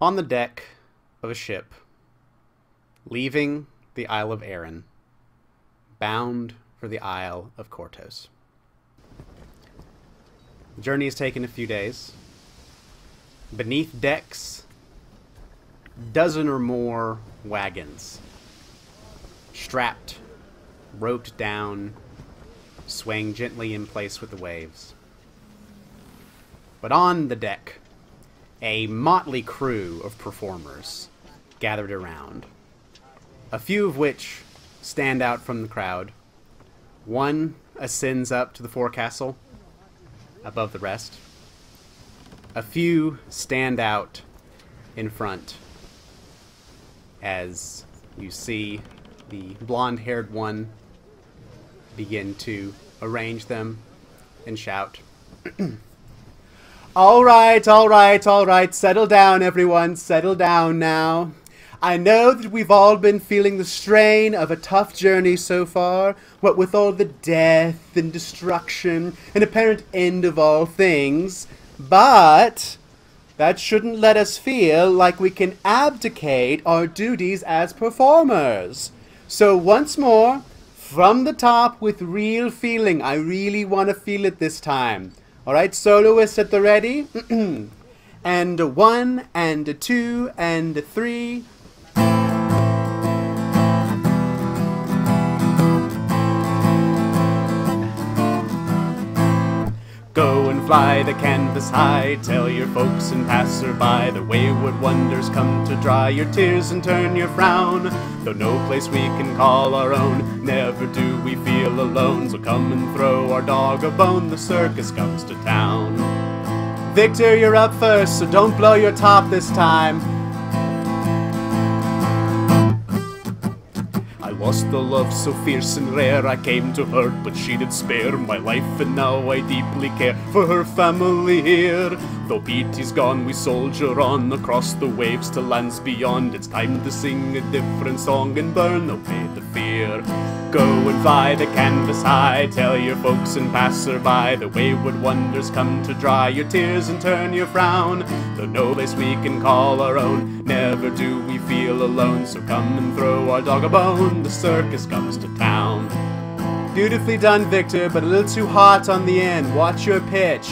on the deck of a ship, leaving the Isle of Arran, bound for the Isle of Kortos. The journey has taken a few days. Beneath decks, dozen or more wagons, strapped, roped down, swaying gently in place with the waves. But on the deck, a motley crew of performers gathered around, a few of which stand out from the crowd. One ascends up to the forecastle above the rest. A few stand out in front as you see the blonde-haired one begin to arrange them and shout. All right, all right, all right. Settle down, everyone. Settle down now. I know that we've all been feeling the strain of a tough journey so far, what with all the death and destruction and apparent end of all things, but that shouldn't let us feel like we can abdicate our duties as performers. So once more, from the top with real feeling. I really want to feel it this time. Alright, soloists at the ready? And a 1, and a 2, and a 3. Go and fly the canvas high, tell your folks and passerby the wayward wonders come to dry your tears and turn your frown. Though no place we can call our own, never do we feel alone. So come and throw our dog a bone, the circus comes to town. Victor, you're up first, so don't blow your top this time. Lost the love so fierce and rare, I came to hurt, but she did spare my life, and now I deeply care for her family here. Though pity's gone, we soldier on across the waves to lands beyond. It's time to sing a different song and burn away the fear. Go and fly the canvas high, tell your folks and passerby the wayward wonders come to dry your tears and turn your frown. Though no place we can call our own, never do we feel alone. So come and throw our dog a bone, the circus comes to town. Beautifully done, Victor, but a little too hot on the end. Watch your pitch.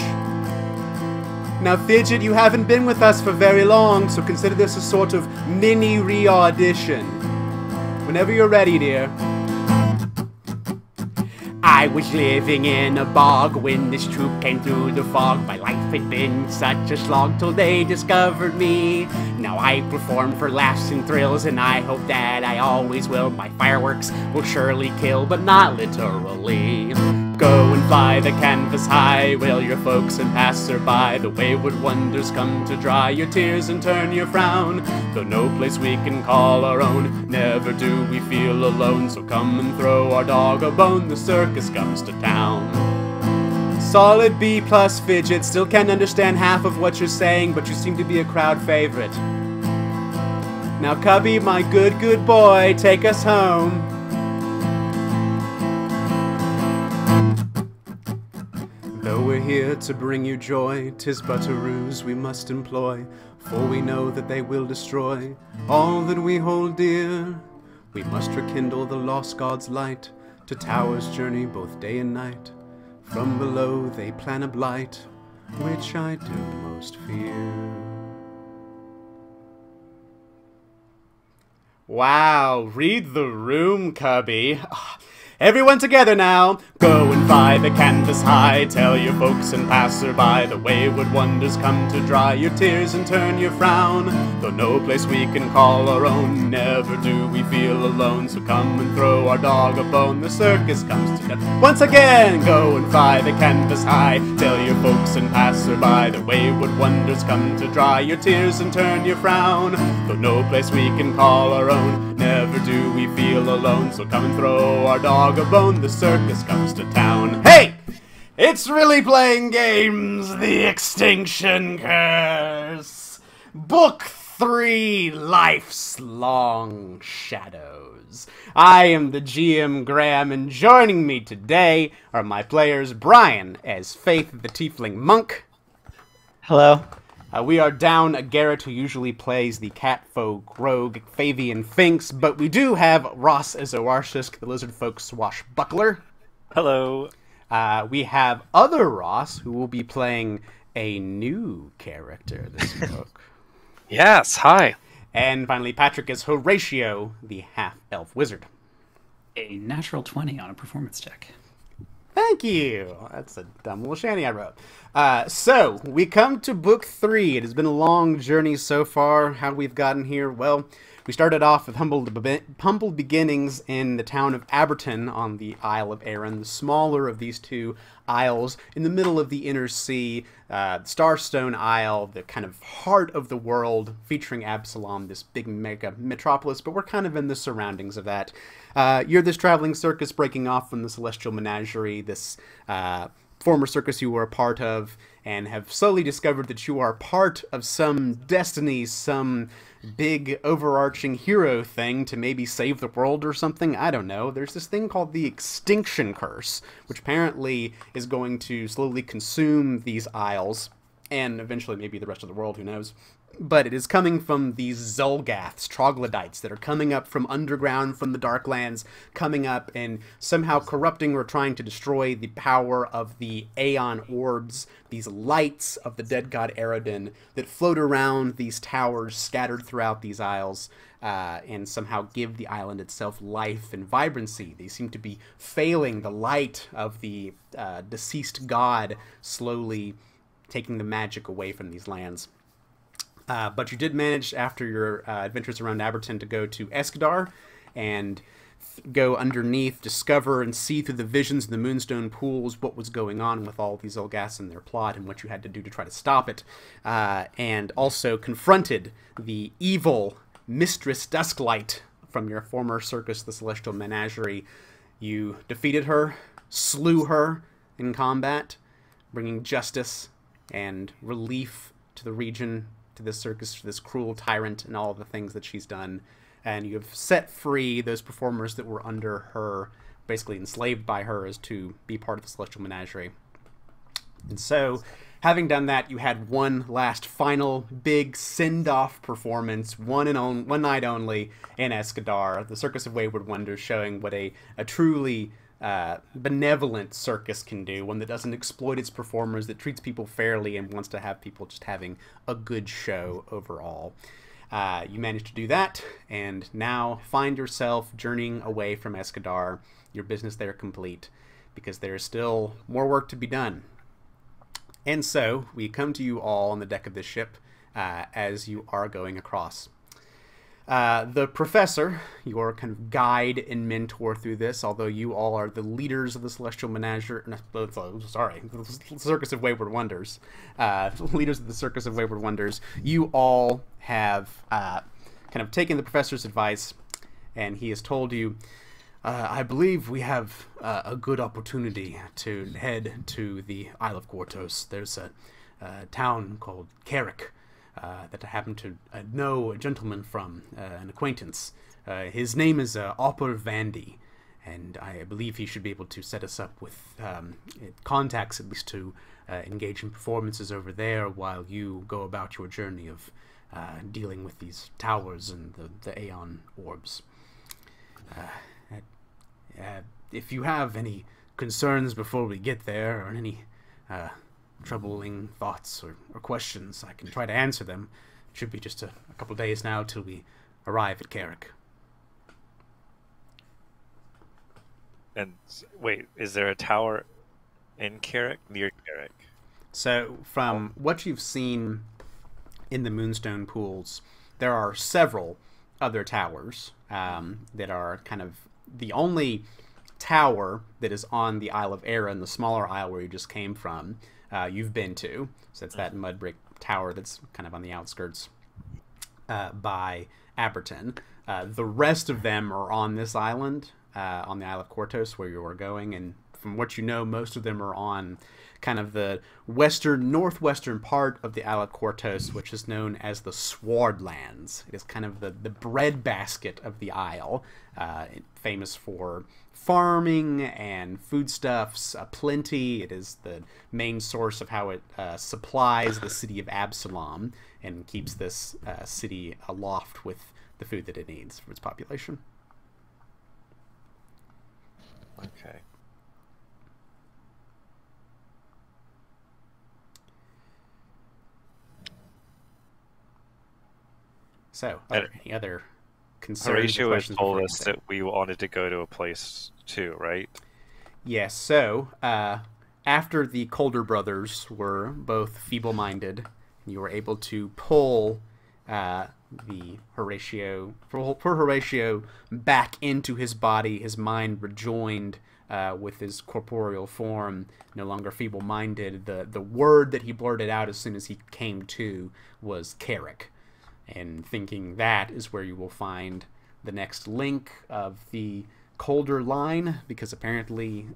Now, Fidget, you haven't been with us for very long, so consider this a sort of mini re-audition. Whenever you're ready, dear. I was living in a bog when this troop came through the fog. My life had been such a slog till they discovered me. Now I perform for laughs and thrills, and I hope that I always will. My fireworks will surely kill, but not literally. Go and fly the canvas high, wail your folks and passerby the wayward wonders come to dry your tears and turn your frown. Though no place we can call our own, never do we feel alone. So come and throw our dog a bone, the circus comes to town. Solid B plus, Fidget. Still can't understand half of what you're saying, but you seem to be a crowd favorite. Now, Cubby, my good boy, take us home. Though we're here to bring you joy, 'tis but a ruse we must employ, for we know that they will destroy all that we hold dear. We must rekindle the lost god's light, to towers journey both day and night. From below they plan a blight, which I do most fear. Wow, read the room, Cubby. Everyone together now. Go and fly the canvas high, tell your folks and passerby the wayward wonders come to dry your tears and turn your frown. Though no place we can call our own, never do we feel alone. So come and throw our dog a bone, the circus comes to town. Once again, go and fly the canvas high, tell your folks and passerby the wayward wonders come to dry your tears and turn your frown. Though no place we can call our own, never do we feel alone. So come and throw our dog a bone, the circus comes to town. Hey! It's Really Playing Games, the Extinction Curse! Book 3, Life's Long Shadows. I am the GM Graham, and joining me today are my players Brian as Faith the Tiefling Monk. Hello. We are down a Garrett who usually plays the Catfolk Rogue Fabian Finks, but we do have Ross as Oarshisk, the Lizard Folk Swashbuckler. Hello. We have other Ross who will be playing a new character this book. Yes, hi. And finally, Patrick is Horatio, the half-elf wizard. A natural 20 on a performance check. Thank you. That's a dumb little shanty I wrote. So, we come to book 3. It has been a long journey so far. How we've gotten here? Well, we started off with humble beginnings in the town of Aberton on the Isle of Arran, the smaller of these two isles in the middle of the inner sea, Starstone Isle, the kind of heart of the world, featuring Absalom, this big mega metropolis, but we're kind of in the surroundings of that. You're this traveling circus breaking off from the Celestial Menagerie, this former circus you were a part of, and have slowly discovered that you are part of some destiny, some big overarching hero thing to maybe save the world or something. I don't know. There's this thing called the Extinction Curse, which apparently is going to slowly consume these isles, and eventually maybe the rest of the world, who knows. But it is coming from these Zulgaths, troglodytes, that are coming up from underground, from the Darklands, coming up and somehow corrupting or trying to destroy the power of the Aeon Orbs, these lights of the dead god Eredin that float around these towers scattered throughout these isles, and somehow give the island itself life and vibrancy. They seem to be failing the light of the deceased god, slowly taking the magic away from these lands. But you did manage, after your adventures around Aberton, to go to Eskdar and go underneath, discover and see through the visions of the Moonstone Pools what was going on with all these Zulgaths and their plot and what you had to do to try to stop it. And also confronted the evil Mistress Dusklight from your former circus, the Celestial Menagerie. You defeated her, slew her in combat, bringing justice and relief to the region, to this circus, to this cruel tyrant, and all of the things that she's done. And you have set free those performers that were under her, basically enslaved by her, as to be part of the Celestial Menagerie. And so, having done that, you had one last final big send-off performance, one night only, in Eskdar, the Circus of Wayward Wonders, showing what a truly benevolent circus can do, one that doesn't exploit its performers, that treats people fairly and wants to have people just having a good show overall. You managed to do that, and now find yourself journeying away from Eskdar, your business there complete, because there is still more work to be done. And so, we come to you all on the deck of this ship as you are going across. The professor, your kind of guide and mentor through this, although you all are the leaders of the Celestial Menagerie, the Circus of Wayward Wonders, leaders of the Circus of Wayward Wonders, you all have kind of taken the professor's advice, and he has told you, I believe we have a good opportunity to head to the Isle of Quartos. There's a town called Carrick, that I happen to know a gentleman from, an acquaintance. His name is Opper Vandy, and I believe he should be able to set us up with contacts, at least to engage in performances over there while you go about your journey of dealing with these towers and the Aeon Orbs. If you have any concerns before we get there, or any troubling thoughts or questions, I can try to answer them. It should be just a couple days now till we arrive at Carrick. And wait, is there a tower in Carrick, near Carrick? So, from what you've seen in the Moonstone Pools, there are several other towers that are kind of the only tower that is on the Isle of Arran, the smaller isle where you just came from. You've been to. So it's that mud brick tower that's kind of on the outskirts by Aberton. The rest of them are on this island, on the Isle of Quartos, where you are going, and from what you know, most of them are on kind of the northwestern part of the Alacortos, which is known as the Swardlands. It is kind of the breadbasket of the Isle, famous for farming and foodstuffs plenty. It is the main source of how it supplies the city of Absalom and keeps this city aloft with the food that it needs for its population. Okay. So, any other concerns? Horatio has told us that we wanted to go to a place too, right? Yes. So, after the Colder brothers were both feeble-minded, you were able to pull pull Horatio back into his body, his mind rejoined with his corporeal form, no longer feeble-minded. The word that he blurted out as soon as he came to was Carrick. And thinking that is where you will find the next link of the Colder line, because apparently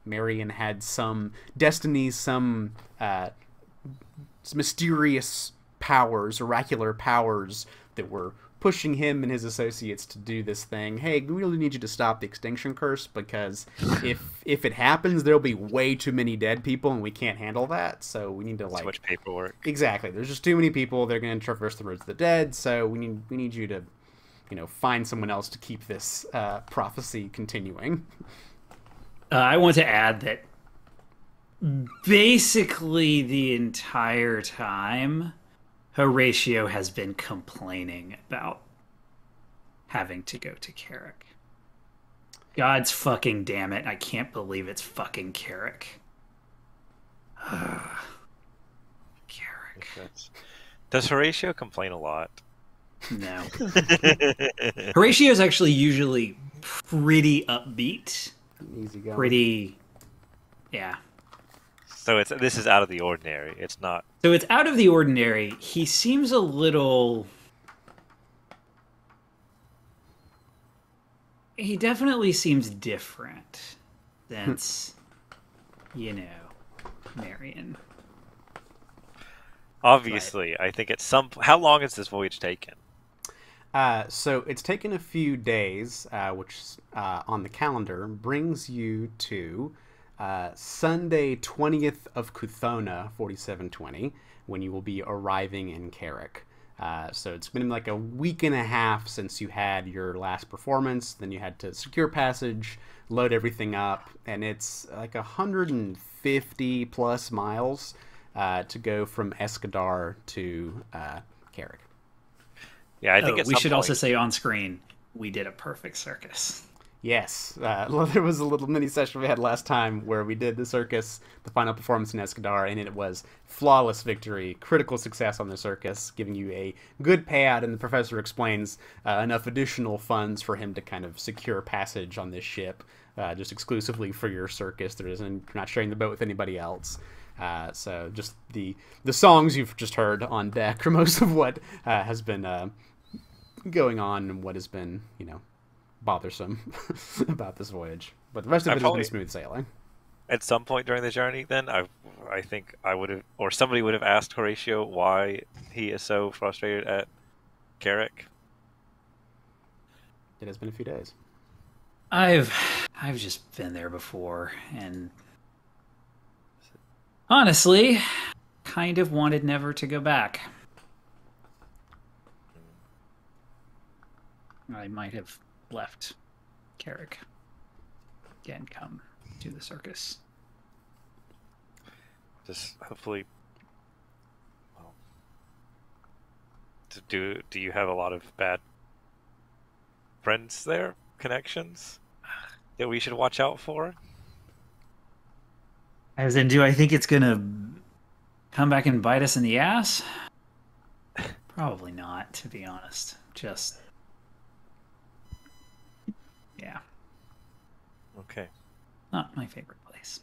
Marion had some destinies, some mysterious powers, oracular powers that were pushing him and his associates to do this thing. Hey, we really need you to stop the Extinction curse, because if it happens, there'll be way too many dead people, and we can't handle that. So we need to Too much paperwork. Exactly. There's just too many people. They're going to traverse the roads of the dead. So we need you to, find someone else to keep this prophecy continuing. I want to add that basically the entire time, Horatio has been complaining about having to go to Carrick. God's fucking damn it. I can't believe it's fucking Carrick. Carrick. Does Horatio complain a lot? No. Horatio's actually usually pretty upbeat. Easy going. Pretty... Yeah. So this is out of the ordinary. It's not... So it's out of the ordinary. He seems a little... He definitely seems different since, Marion. Obviously, I think it's How long has this voyage taken? So it's taken a few days, which on the calendar brings you to Sunday 20th of Cuthona, 4720, when you will be arriving in Carrick. So it's been like a week and a half since you had your last performance. Then you had to secure passage, load everything up, and it's like 150 plus miles to go from Escadar to Carrick. Yeah, I think we should also say on screen, we did a perfect circus. Yes, there was a little mini session we had last time where we did the circus, the final performance in Escadar, and it was flawless victory, critical success on the circus, giving you a good payout, and the professor explains enough additional funds for him to kind of secure passage on this ship, just exclusively for your circus. You're not sharing the boat with anybody else. So just the songs you've just heard on deck are most of what has been going on and what has been, bothersome about this voyage. But the rest of it has been smooth sailing. At some point during the journey, then, I think I would have, or somebody would have asked Horatio why he is so frustrated at Carrick. It has been a few days. I've just been there before, and honestly, kind of wanted never to go back. I might have left Carrick and come to the circus. Just hopefully. Well, do you have a lot of bad friends there? Connections that we should watch out for? As in, do I think it's gonna come back and bite us in the ass? Probably not, to be honest. Just... yeah. Okay. Not my favorite place.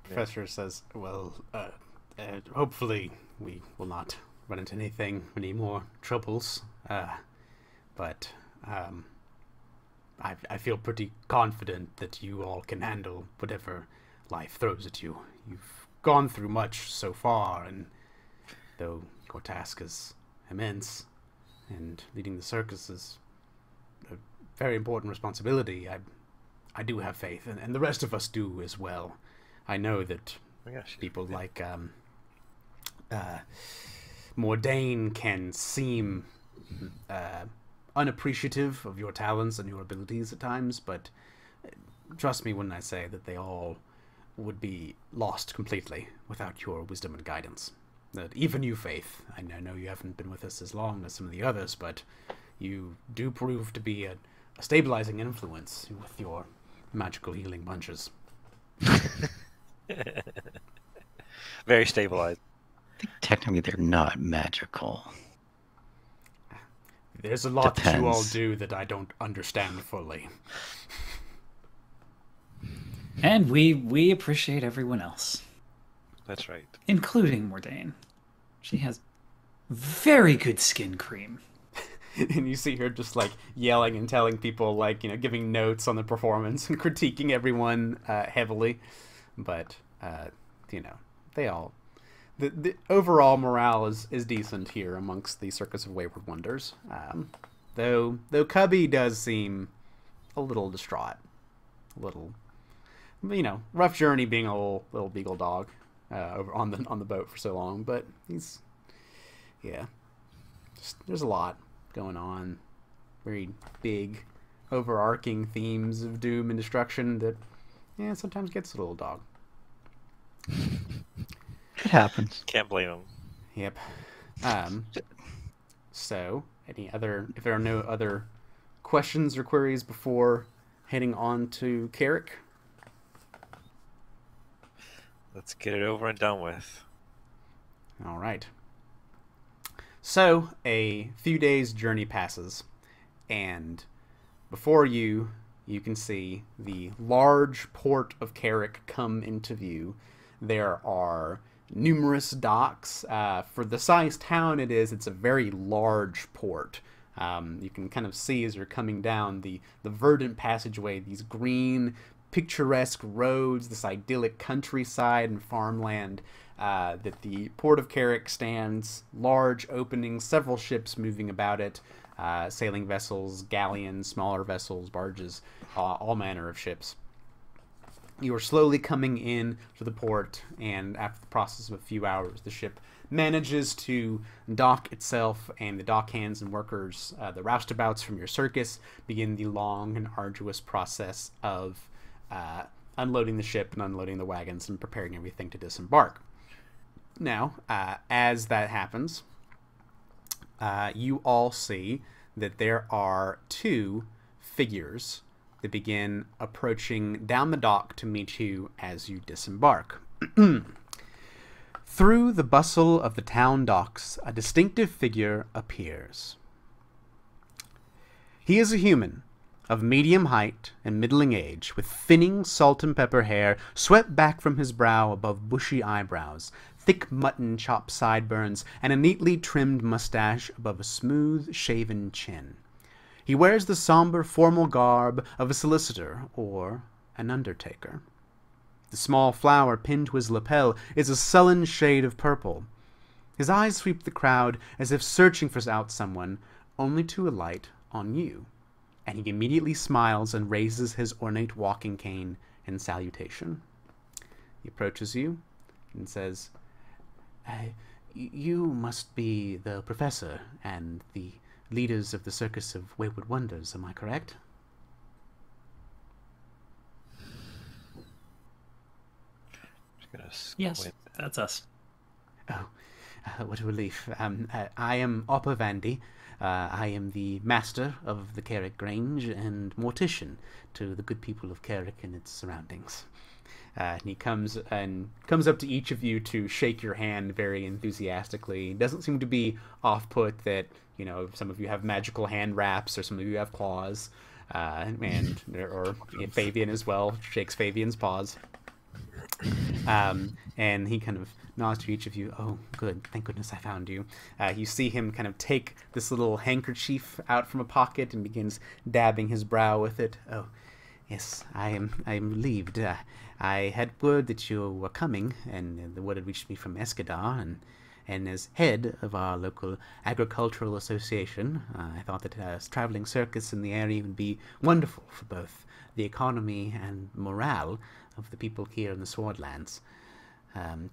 Professor says, well, hopefully we will not run into any more troubles. But I feel pretty confident that you all can handle whatever life throws at you. You've gone through much so far, and though your task is immense, and leading the circus is a very important responsibility, I do have faith, and the rest of us do as well. I know that people like Mordain can seem unappreciative of your talents and your abilities at times, but trust me when I say that they all would be lost completely without your wisdom and guidance. That even you, Faith, I know you haven't been with us as long as some of the others, but you do prove to be a stabilizing influence with your magical healing punches. Very stabilized. I think technically they're not magical. There's a lot that you all Depends. do that I don't understand fully. And we appreciate everyone else, That's right. including Mordain. She has very good skin cream. And you see her just like yelling and telling people, like, giving notes on the performance and critiquing everyone heavily. But they all, the overall morale is decent here amongst the Circus of Wayward Wonders. Though Cubby does seem a little distraught, a little, rough journey being a little beagle dog over on the boat for so long. But he's, there's a lot going on, very big, overarching themes of doom and destruction that, sometimes gets a little dog. It happens. Can't blame him. Yep. So, if there are no other questions or queries before heading on to Carrick? Let's get it over and done with. All right. So, a few days' journey passes, and before you can see the large port of Carrick come into view. There are numerous docks. For the size town it is, it's a very large port. You can kind of see as you're coming down the verdant passageway, these green, picturesque roads, this idyllic countryside and farmland. That the port of Carrick stands, large openings, several ships moving about it, sailing vessels, galleons, smaller vessels, barges, all manner of ships. You are slowly coming in to the port, and after the process of a few hours, the ship manages to dock itself, and the dock hands and workers, the roustabouts from your circus, begin the long and arduous process of unloading the ship and unloading the wagons and preparing everything to disembark. Now, as that happens, you all see that there are two figures that begin approaching down the dock to meet you as you disembark. Through the bustle of the town docks, a distinctive figure appears. He is a human, of medium height and middling age, with thinning salt and pepper hair swept back from his brow above bushy eyebrows, thick mutton chop sideburns, and a neatly trimmed mustache above a smooth, shaven chin. He wears the somber, formal garb of a solicitor or an undertaker. The small flower pinned to his lapel is a sullen shade of purple. His eyes sweep the crowd as if searching for out someone, only to alight on you, and he immediately smiles and raises his ornate walking cane in salutation. He approaches you and says, "You must be the professor and the leaders of the Circus of Wayward Wonders, am I correct?" Just gonna Yes, squint. that's us. Oh, what a relief. I am Oppa Vandy. I am the master of the Carrick Grange and mortician to the good people of Carrick and its surroundings. And he comes up to each of you to shake your hand very enthusiastically. Doesn't seem to be off-put that, some of you have magical hand wraps or some of you have claws. Or Fabian as well shakes Fabian's paws. And he kind of nods to each of you. Oh, good. Thank goodness I found you. You see him kind of take this little handkerchief out from a pocket and begins dabbing his brow with it. Oh, yes, I am relieved. I had word that you were coming, and the word had reached me from Escadar, and as head of our local agricultural association, I thought that a traveling circus in the area would be wonderful for both the economy and morale of the people here in the Swordlands.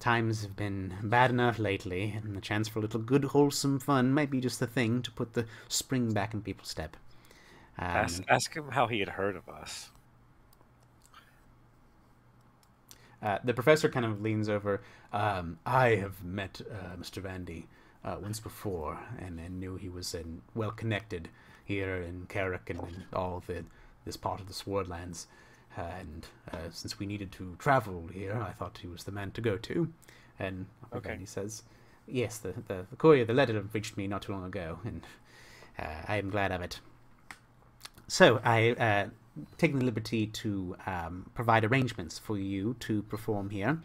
Times have been bad enough lately, and the chance for a little good, wholesome fun might be just the thing to put the spring back in people's step. Ask him how he had heard of us. The professor kind of leans over. I have met Mr. Vandy once before, and knew he was well connected here in Carrick and in all of this part of the Swordlands. And since we needed to travel here, I thought he was the man to go to. And Vandy says, "Yes, the courier, the letter reached me not too long ago, and I am glad of it. So I taken the liberty to provide arrangements for you to perform here.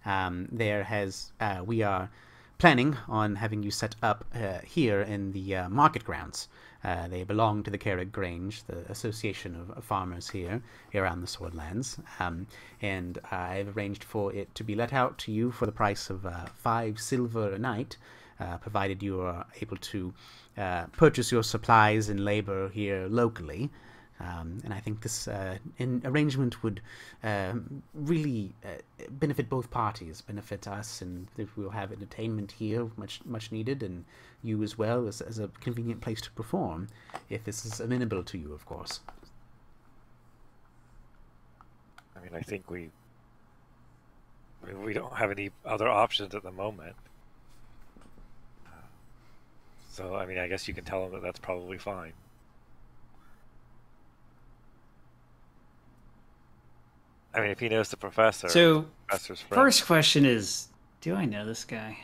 We are planning on having you set up here in the market grounds. They belong to the Carrick Grange, the association of farmers here around the Swordlands, and I've arranged for it to be let out to you for the price of 5 silver a night, provided you are able to purchase your supplies and labor here locally. And I think this arrangement would really benefit both parties, benefit us, and we'll have entertainment here, much needed, and you as well as a convenient place to perform, if this is amenable to you, of course." I mean, I think we don't have any other options at the moment. So, I mean, I guess you can tell him that that's probably fine. I mean, if he knows the professor, So, the professor's friend. first question is, do I know this guy?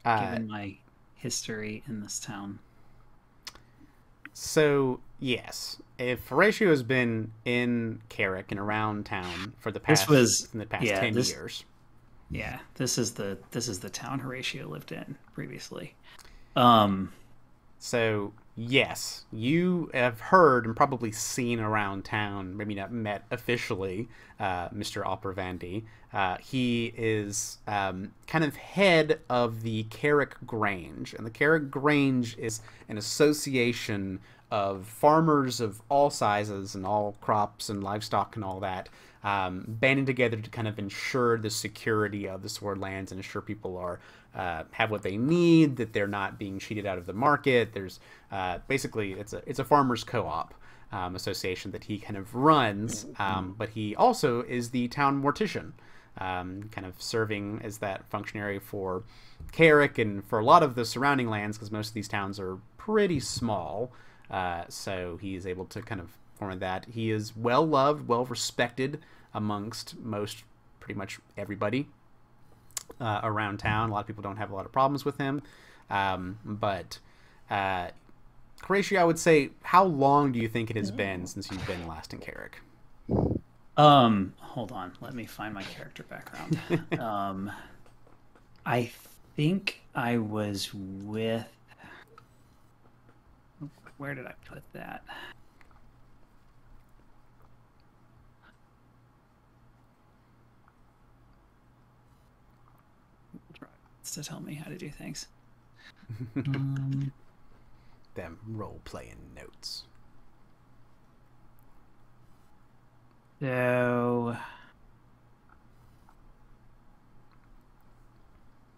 Given my history in this town. So, yes, if Horatio has been in Carrick and around town for the past 10 years. Yeah, this is the town Horatio lived in previously. So, yes, you have heard and probably seen around town, maybe not met officially, Mr. Opera Vandy. He is kind of head of the Carrick Grange, and the Carrick Grange is an association of farmers of all sizes and all crops and livestock and all that, banding together to kind of ensure the security of the Swordlands and ensure people are have what they need, that they're not being cheated out of the market. There's basically it's a farmers co-op association that he kind of runs, but he also is the town mortician, kind of serving as that functionary for Carrick and for a lot of the surrounding lands, because most of these towns are pretty small. So he is able to kind of form that. He is well loved, well respected amongst pretty much everybody around town. A lot of people don't have a lot of problems with him. But Horatio, I would say, how long do you think it has been since you've been last in Carrick? Hold on. Let me find my character background. I think I was with... Where did I put that? To tell me how to do things. Them role-playing notes. So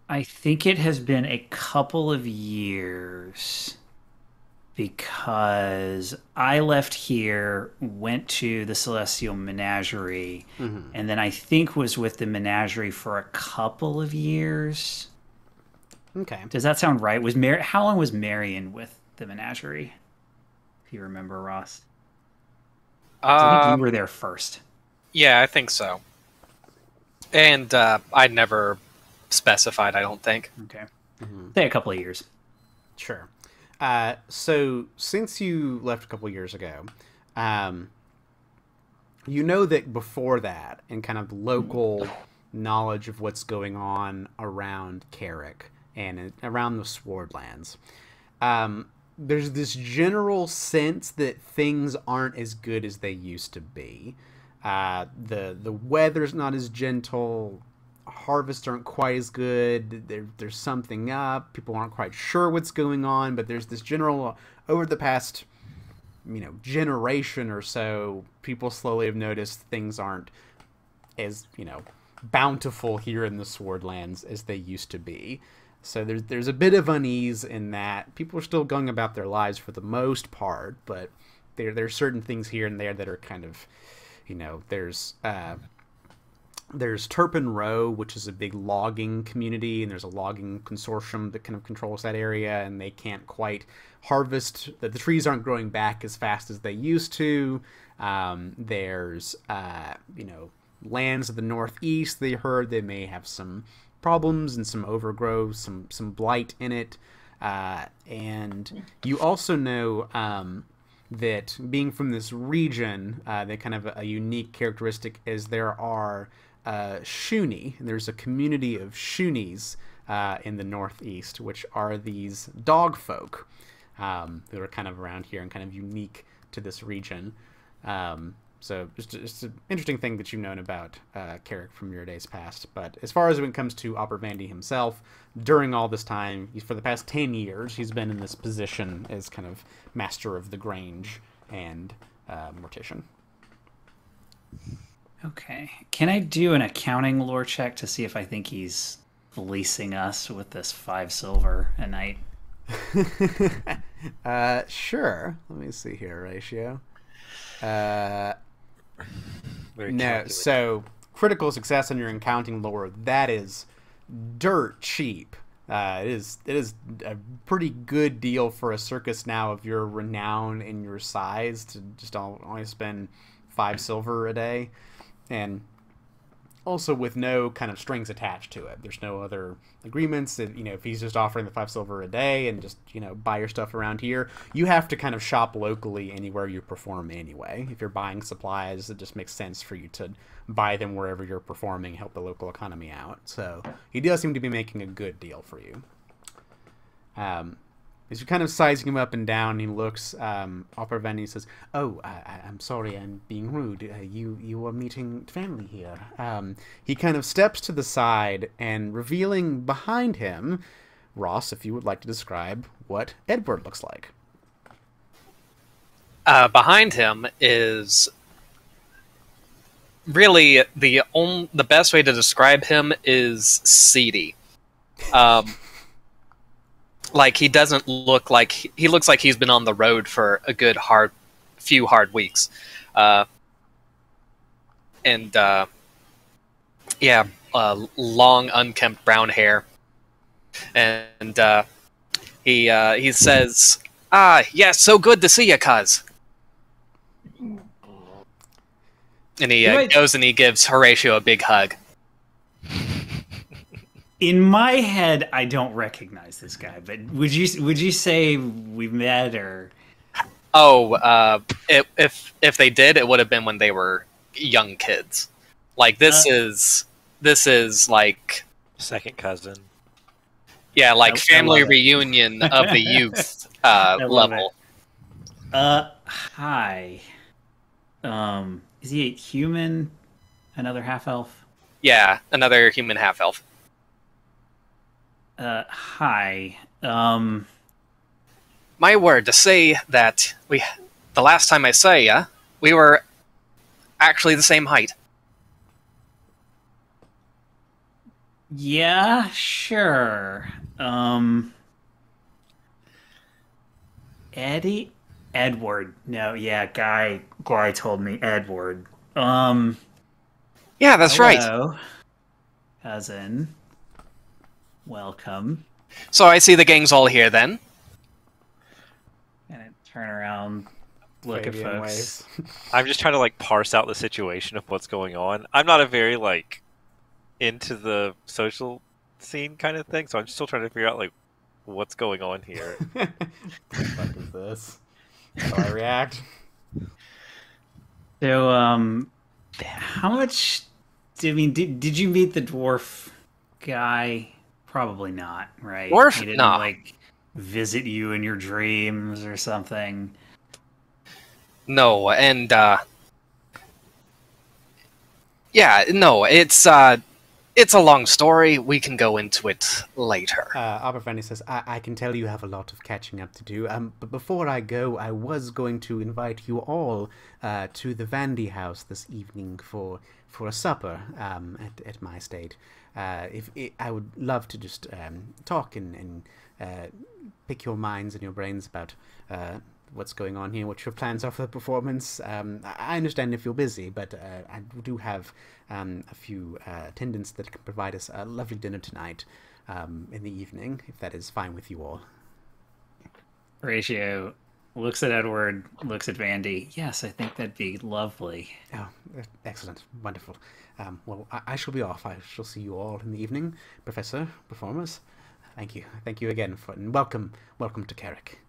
I think it has been a couple of years, because I left here, went to the Celestial Menagerie, and then I think was with the Menagerie for a couple of years. Okay. Does that sound right? How long was Marion with the Menagerie? If you remember, Ross. I think you were there first. Yeah, I think so. And I never specified, I don't think. Okay. Say a couple of years. Sure. So since you left a couple years ago, you know that before that, and kind of local knowledge of what's going on around Carrick and around the Swordlands, there's this general sense that things aren't as good as they used to be. The weather's not as gentle. Harvests aren't quite as good. There's something up. People aren't quite sure what's going on, but there's this general, over the past, generation or so, people slowly have noticed things aren't as, bountiful here in the Swordlands as they used to be. So there's a bit of unease in that. People are still going about their lives for the most part, but there's certain things here and there that are kind of, there's Turpin Row, which is a big logging community, and there's a logging consortium that kind of controls that area, and they can't quite harvest. The trees aren't growing back as fast as they used to. There's, lands of the northeast, they heard they may have some problems and some overgrowth, some blight in it. And you also know that being from this region, that kind of a unique characteristic is there are Shuni. There's a community of Shunis in the northeast, which are these dog folk that are kind of around here and kind of unique to this region. So just an interesting thing that you've known about Carrick from your days past. But as far as when it comes to Opera Vandy himself, during all this time, for the past 10 years, he's been in this position as kind of master of the Grange and mortician. Okay. Can I do an accounting lore check to see if I think he's fleecing us with this 5 silver a night? Sure. Let me see here, ratio. No, so critical success on your accounting lore, that is dirt cheap. It is a pretty good deal for a circus now of your renown and your size to just only spend 5 silver a day, and also with no kind of strings attached to it. There's no other agreements that, if he's just offering the 5 silver a day and just, buy your stuff around here, you have to kind of shop locally anywhere you perform anyway. If you're buying supplies, it just makes sense for you to buy them wherever you're performing, help the local economy out. So he does seem to be making a good deal for you. As you're kind of sizing him up and down, he looks Opera Vandy says, "Oh, I'm sorry, I'm being rude. You are meeting family here." He kind of steps to the side, and revealing behind him, Ross, if you would like to describe what Edward looks like. Behind him is really the best way to describe him is seedy. Like, he doesn't look like... He looks like he's been on the road for a good few hard weeks. Long, unkempt brown hair. And he says, "Yeah, so good to see you, cuz." And he goes and he gives Horatio a big hug. In my head, I don't recognize this guy, but would you say we've met or? Oh, if they did, it would have been when they were young kids. Like this is like second cousin. Yeah, like family reunion of the youth level. Hi. Is he a human? Another half elf? Yeah, another human half elf. Hi. My word, to say that the last time I saw ya, we were actually the same height. Yeah, sure. Edward. No, yeah, Guy told me Edward. Yeah, that's hello, right. Cousin. Welcome. So I see the gang's all here then. And I turn around, look at folks. I'm just trying to parse out the situation of what's going on. I'm not a very into the social scene kind of thing, so I'm still trying to figure out what's going on here. What the fuck is this? How do I react? So How much? I mean, did you meet the dwarf guy? Probably not, right? Dwarf? He didn't Nah. like visit you in your dreams or something. No, and yeah, no, it's a long story. We can go into it later. Aberfani says, I can tell you have a lot of catching up to do. But before I go, I was going to invite you all to the Vandy house this evening for a supper at my estate. I would love to just talk and pick your minds and your brains about what's going on here, what your plans are for the performance. I understand if you're busy, but I do have a few attendants that can provide us a lovely dinner tonight in the evening, if that is fine with you all. Ratio looks at Edward, looks at Vandy. Yes, I think that'd be lovely. Oh, excellent. Wonderful. Well, I shall be off. I shall see you all in the evening. Professor, performers, thank you. Thank you again, and welcome to Carrick.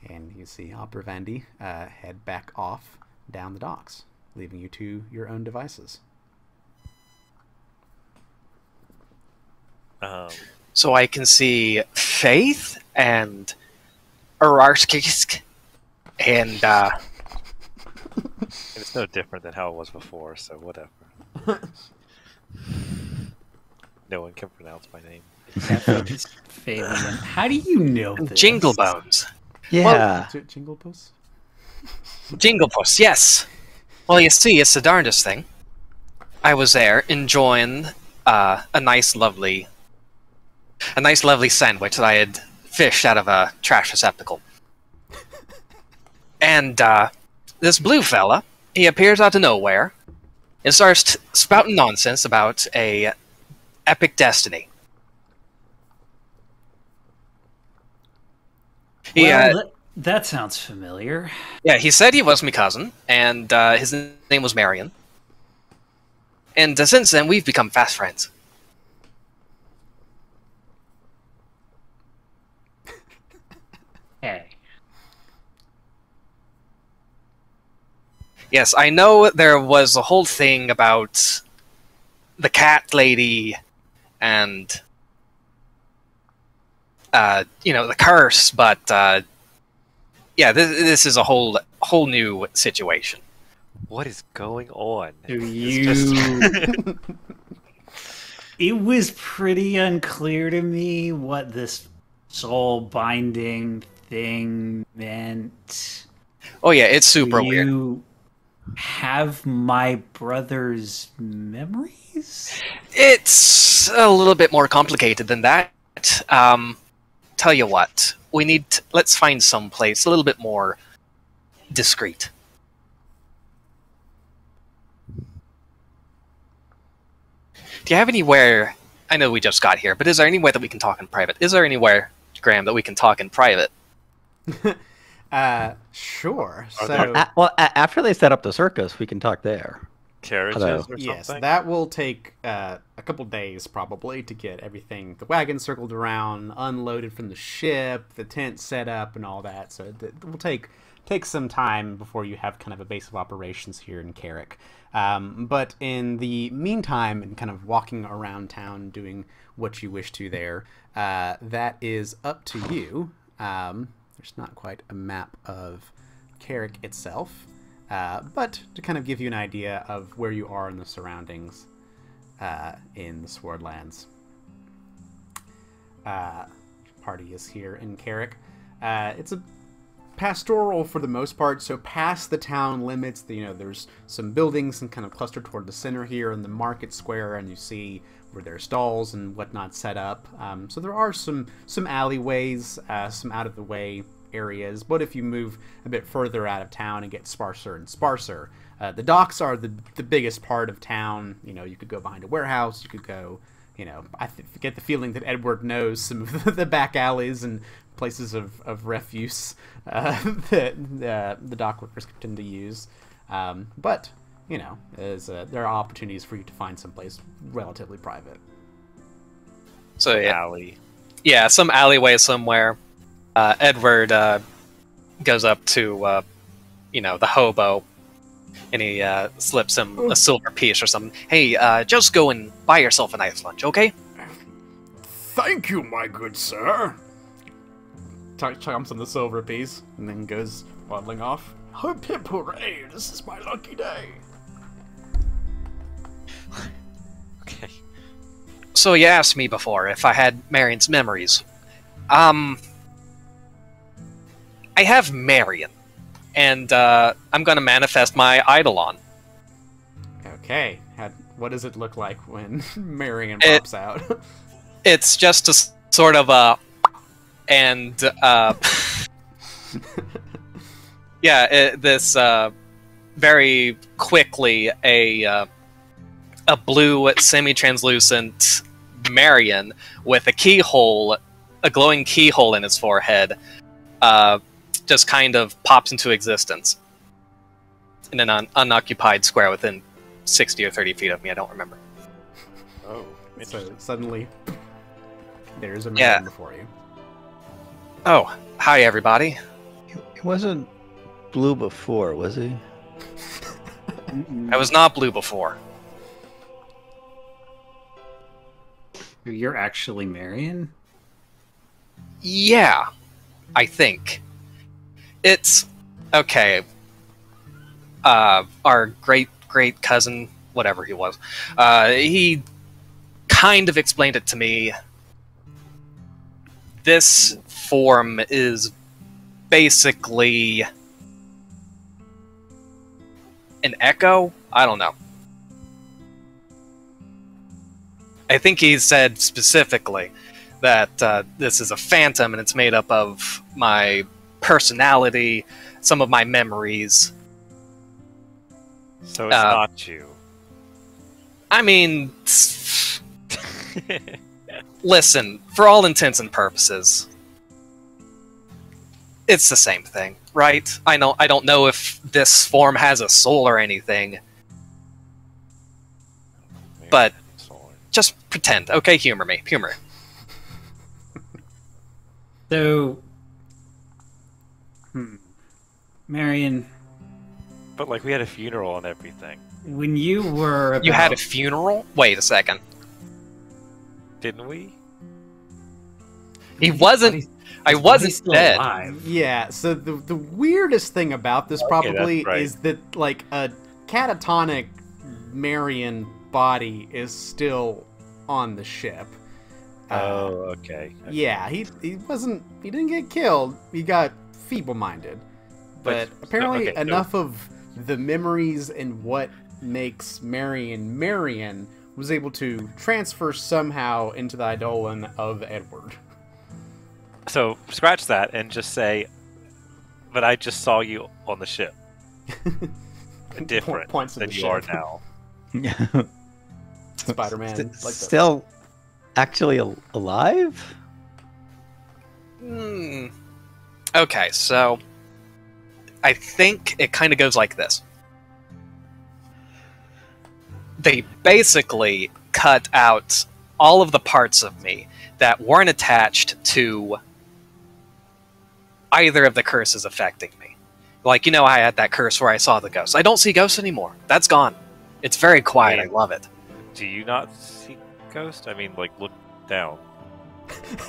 And you see Opera Vandy head back off down the docks, leaving you to your own devices. So I can see Faith and Ararskisk and It's no different than how it was before, so whatever. No one can pronounce my name. Fabian. How do you know this? Jingle Bones. Yeah. Jingle Puss? Jinglepuss, yes. Well, you see, it's the darndest thing. I was there enjoying a nice, lovely sandwich that I had fished out of a trash receptacle. And this blue fella, he appears out of nowhere and starts spouting nonsense about a epic destiny. Well, that sounds familiar. Yeah, he said he was my cousin, and his name was Marion. And since then, we've become fast friends. Hey. Yes, I know there was a whole thing about the cat lady and, the curse, but, yeah, this is a whole new situation. What is going on? Do It's you... It was pretty unclear to me what this soul-binding thing meant. Oh yeah, it's super Do weird. you have my brother's memories? It's a little bit more complicated than that. Tell you what, let's find some place a little bit more discreet. Do you have anywhere? I know we just got here, but is there anywhere that we can talk in private? Is there anywhere, Graham, that we can talk in private? Sure. Are So, there- After they set up the circus, we can talk there. Carriages Hello. or yes, something? that will take a couple days probably to get everything, the wagon circled around, unloaded from the ship, the tent set up, and all that. So it will take some time before you have kind of a base of operations here in Carrick. But in the meantime, and kind of walking around town doing what you wish to there, that is up to you. There's not quite a map of Carrick itself. But to kind of give you an idea of where you are in the surroundings in the Swordlands. Party is here in Carrick. It's a pastoral for the most part, so past the town limits, there's some buildings and kind of clustered toward the center here in the market square, and you see where there are stalls and whatnot set up. So there are some alleyways, some out-of-the-way areas, but if you move a bit further out of town and get sparser and sparser, the docks are the biggest part of town. You could go behind a warehouse, you could go, I get the feeling that Edward knows some of the back alleys and places of refuse that the dock workers tend to use. But, there are opportunities for you to find someplace relatively private. So yeah, Alley. yeah, some alleyway somewhere. Edward goes up to, the hobo And he slips him a silver piece or something. Hey, just go and buy yourself a nice lunch, okay? Thank you, my good sir. Chomps on the silver piece and then goes waddling off. Hip hip hooray! This is my lucky day. Okay. So you asked me before if I had Marion's memories. I have Marion, and I'm gonna manifest my Eidolon. Okay. What does it look like when Marion pops out? It's just a sort of a... And, yeah, this, very quickly, a blue, semi-translucent Marion with a keyhole, a glowing keyhole in his forehead, just kind of pops into existence. In an unoccupied square within 60 or 30 feet of me, I don't remember. Oh, So suddenly, there's a Marion before you. Oh, hi everybody. He wasn't blue before, was he? I was not blue before. You're actually Marion? Yeah, I think. It's... Okay. Our great cousin, whatever he was, he kind of explained it to me. This form is basically an echo? I don't know. I think he said specifically that this is a phantom and it's made up of my personality, some of my memories. So it's not you. I mean, listen, for all intents and purposes, it's the same thing, right? I don't know if this form has a soul or anything, but just pretend, okay? Humor me, humor. So, Marion, But like we had a funeral and everything, when you were You had a funeral? Wait a second. didn't we? He wasn't. I wasn't still dead. alive. Yeah, so the weirdest thing about this probably that's right. is that, like, a catatonic Marion body is still on the ship. Oh, okay. Yeah, he didn't get killed, he got feeble-minded. But apparently okay, enough of the memories and what makes Marion Marion was able to transfer somehow into the Eidolon of Edward. So scratch that and just say, but I just saw you on the ship. Different Points to than the you are ship. now. Spider-Man. like the- Still actually alive? Okay, so I think it kind of goes like this. They basically cut out all of the parts of me that weren't attached to either of the curses affecting me. Like, you know, I had that curse where I saw the ghosts. I don't see ghosts anymore. That's gone. It's very quiet. Wait. I love it. Do you not see ghost? I mean, like, look down.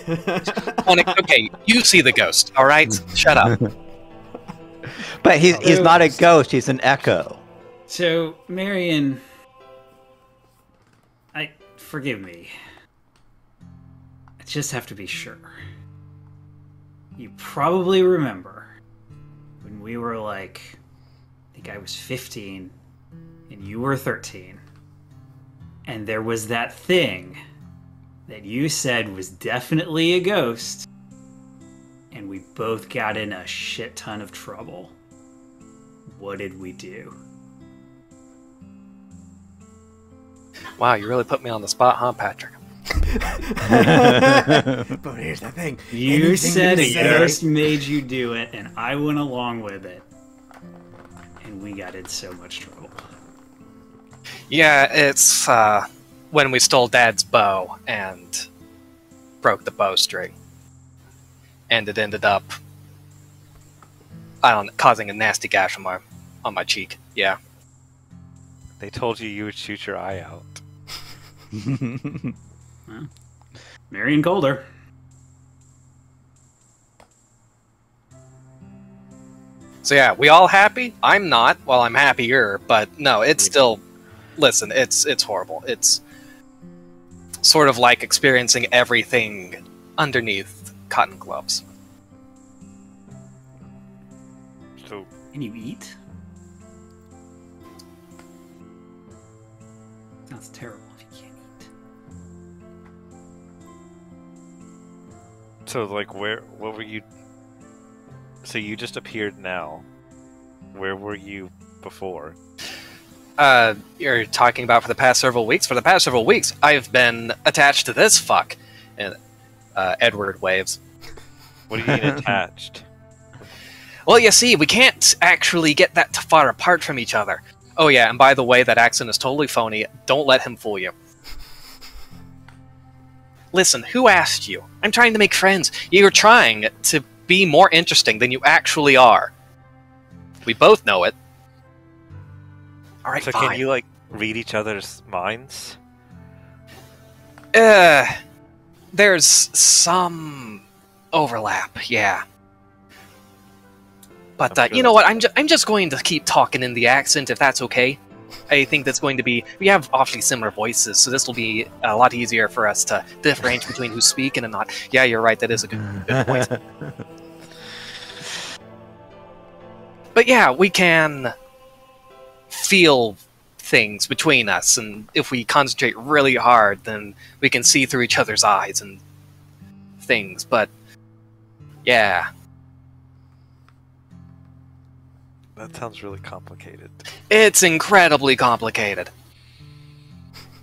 Okay, you see the ghost, all right? Shut up. But he's not a ghost, he's an echo. So, Marion, forgive me. I just have to be sure. You probably remember when we were like, I think I was 15 and you were 13. And there was that thing that you said was definitely a ghost. And we both got in a shit ton of trouble. What did we do? Wow, you really put me on the spot, huh, Patrick? But here's the thing. You Anything said you a say- ghost made you do it, and I went along with it. And we got in so much trouble. Yeah, it's when we stole Dad's bow and broke the bowstring. And it ended up, I don't know, causing a nasty gash on my cheek. Yeah. They told you you would shoot your eye out. Well, Marion Colder. So yeah, we all happy? I'm not. Well, I'm happier, but no, it's still... Listen, it's horrible. It's sort of like experiencing everything underneath cotton gloves. So, Can you eat? Sounds terrible if you can't eat. so like, what were you... So you just appeared now. Where were you before? You're talking about for the past several weeks? For the past several weeks, I've been attached to this fuck. And Edward waves. What do you mean attached? Well, you see, we can't actually get that far apart from each other. Oh yeah, and by the way, that accent is totally phony. Don't let him fool you. Listen, who asked you? I'm trying to make friends. You're trying to be more interesting than you actually are. We both know it. Alright, So fine. can you, like, read each other's minds? There's some overlap, yeah. But I'm sure you know what? that's I'm just going to keep talking in the accent if that's okay. I think that's going to be... We have awfully similar voices, so this will be a lot easier for us to differentiate between who's speaking and not. Yeah, you're right. That is a good point. But yeah, we can feel things between us, and if we concentrate really hard, then we can see through each other's eyes and things. But yeah, That sounds really complicated. it's incredibly complicated.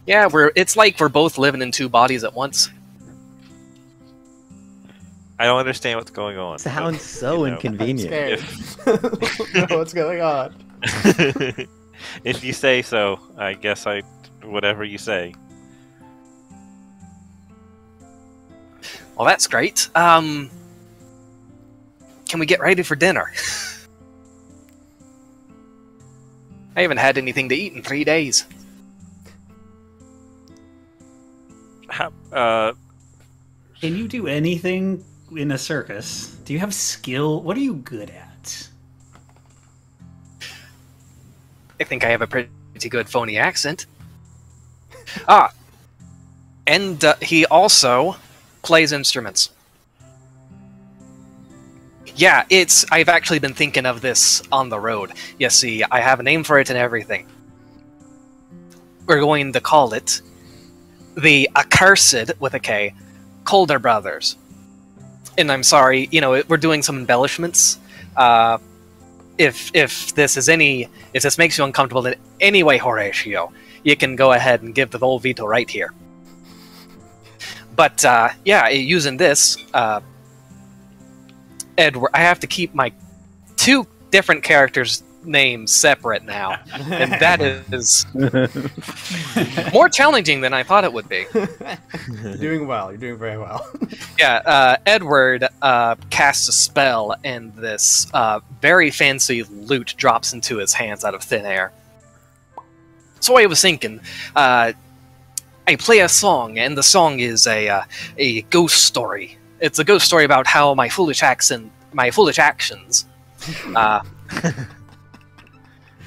Yeah, it's like we're both living in two bodies at once. I don't understand what's going on. Sounds so you know. inconvenient. Scared. Don't know what's going on? If you say so, I guess whatever you say. Well, that's great. Can we get ready for dinner? I haven't had anything to eat in 3 days. Can you do anything in a circus? Do you have skill? What are you good at? I think I have a pretty good phony accent. And he also plays instruments. Yeah, I've actually been thinking of this on the road. You see, I have a name for it and everything. We're going to call it the Accursed, with a K, Colder Brothers. And I'm sorry, we're doing some embellishments. If this makes you uncomfortable in any way, Horatio, you can go ahead and give the old veto right here. But yeah, using this, Edward, I have to keep my two different characters' names separate now, and that is more challenging than I thought it would be. You're doing well. You're doing very well. Yeah, Edward casts a spell, and this very fancy loot drops into his hands out of thin air. So I was thinking, I play a song, and the song is a ghost story. It's a ghost story about how my foolish actions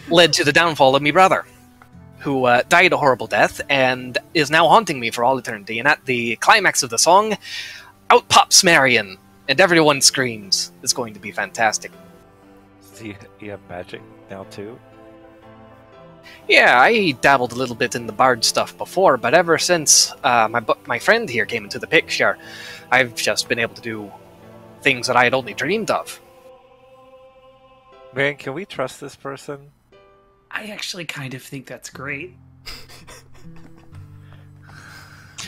led to the downfall of me brother, who died a horrible death and is now haunting me for all eternity. And at the climax of the song, out pops Marion, and everyone screams. It's going to be fantastic. So you have magic now too? Yeah, I dabbled a little bit in the bard stuff before, but ever since my friend here came into the picture, I've just been able to do things that I had only dreamed of. Man, can we trust this person? I actually kind of think that's great.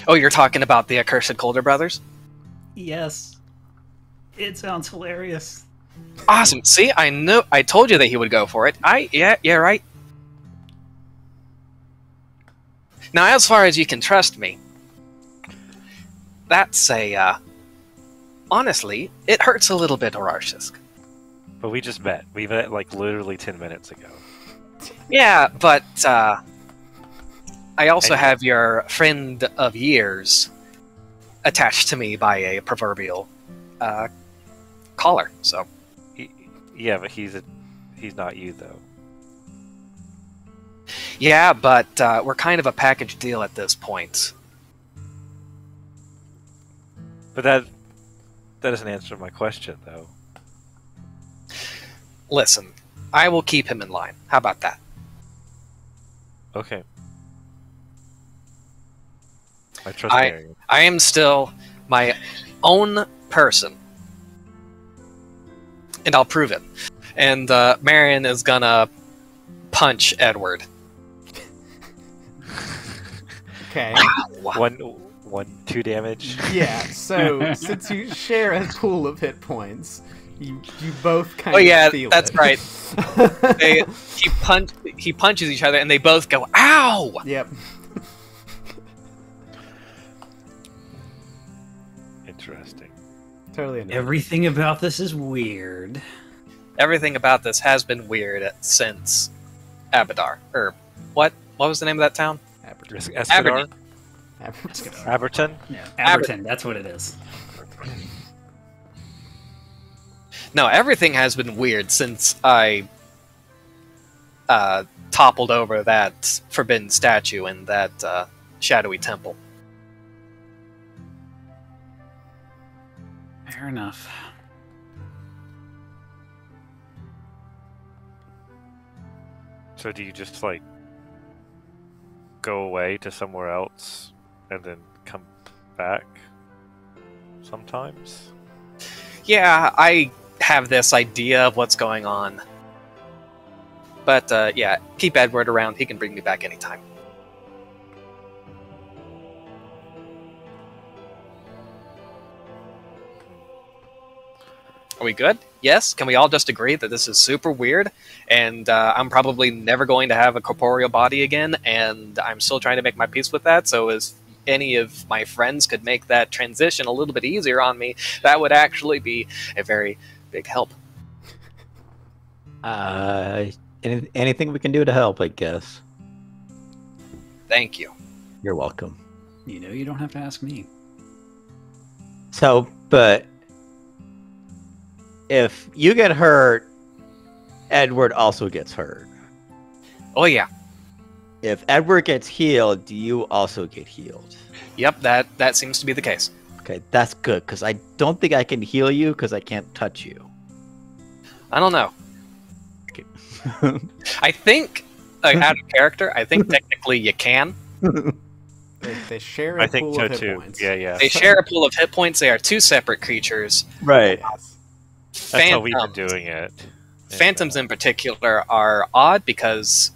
Oh, you're talking about the Accursed Colder Brothers? Yes. It sounds hilarious. Awesome. See, I told you that he would go for it. Yeah, right. Now, as far as you can trust me, that's honestly, it hurts a little bit, Horarsisk. But we just met. We met like literally 10 minutes ago. Yeah, but I also And- have your friend of years attached to me by a proverbial collar. So Yeah, but he's not you though. yeah, but we're kind of a package deal at this point. But that doesn't answer my question though. Listen, I will keep him in line. How about that? Okay. I trust Marion. I am still my own person. And I'll prove it. And Marion is gonna punch Edward. Okay. Two damage. Yeah, so since you share a pool of hit points, you both kind Oh of yeah, feel that's it. right. He punches each other and they both go, ow! Yep. Interesting. Totally understand. Everything about this is weird. Everything about this has been weird since Abadar. Or what? What was the name of that town? Aberton. Escadar? Aberton. Aberton? Yeah, Aberton, that's what it is. No, everything has been weird since I toppled over that forbidden statue in that shadowy temple. Fair enough. So do you just like go away to somewhere else and then come back sometimes? Yeah, I have this idea of what's going on. But yeah, keep Edward around. He can bring me back anytime. Are we good? Yes? Can we all just agree that this is super weird, and I'm probably never going to have a corporeal body again, and I'm still trying to make my peace with that, so as any of my friends could make that transition a little bit easier on me, that would actually be a very big help. Anything we can do to help, I guess. Thank you. You're welcome. You know, you don't have to ask me. So, but if you get hurt, Edward also gets hurt. Oh yeah. If Edward gets healed, do you also get healed? Yep, that seems to be the case. Okay, that's good, because I don't think I can heal you because I can't touch you. I don't know. Okay. I think, out of character, I think technically you can. They share a I think pool so of hit too. points. Yeah. They share a pool of hit points. They are two separate creatures. Right. That's how we've been doing it. Phantoms in particular are odd because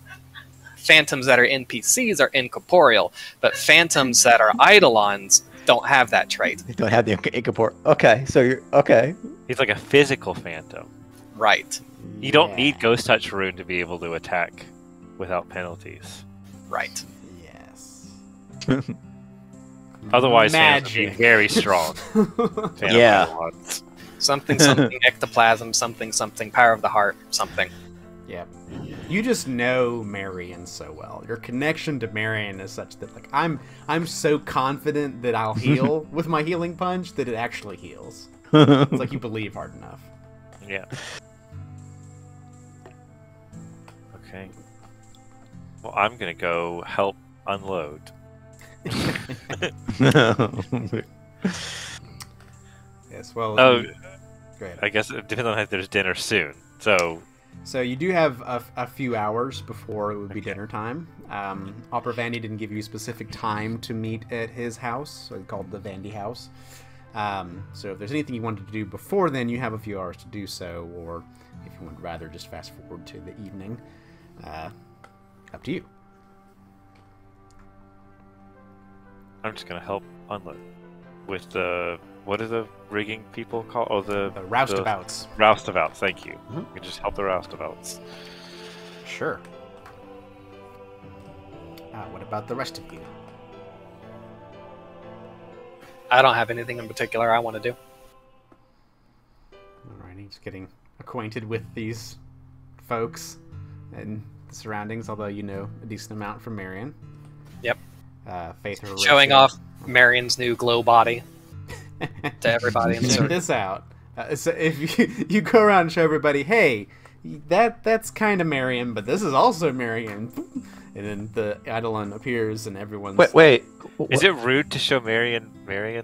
phantoms that are NPCs are incorporeal, but phantoms that are Eidolons don't have that trait. You don't have the incorporeal. Okay, so you're okay. He's like a physical phantom. Right. You don't Yeah. need Ghost Touch Rune to be able to attack without penalties. Right. Yes. Otherwise, phantoms would be Magic. very strong. Phantom Yeah. Eidolons. Something, ectoplasm, something, power of the heart, something. Yep. You just know Marion so well. Your connection to Marion is such that like I'm so confident that I'll heal with my healing punch that it actually heals. It's like you believe hard enough. Yeah. Okay. Well, I'm gonna go help unload. Yes, well, Oh, go ahead. I guess it depends on if there's dinner soon. So, So you do have a few hours before it would be dinner time. Opera Vandy didn't give you a specific time to meet at his house, so called the Vandy House. So if there's anything you wanted to do before then, you have a few hours to do so, or if you would rather just fast forward to the evening, up to you. I'm just gonna help unload with the what are the rigging people called? Oh, the Roustabouts. roustabouts. Thank you. Mhm. We can just help the roustabouts. Sure. What about the rest of you? I don't have anything in particular I want to do. Alrighty, just getting acquainted with these folks and the surroundings, although you know a decent amount from Marion. Yep. Faith or Showing Horatio. off Marion's new glow body to everybody in the Check circle. this out. So if you go around and show everybody, hey, that's kind of Marion, but this is also Marion. And then the Eidolon appears and everyone's Wait. Is it rude to show Marion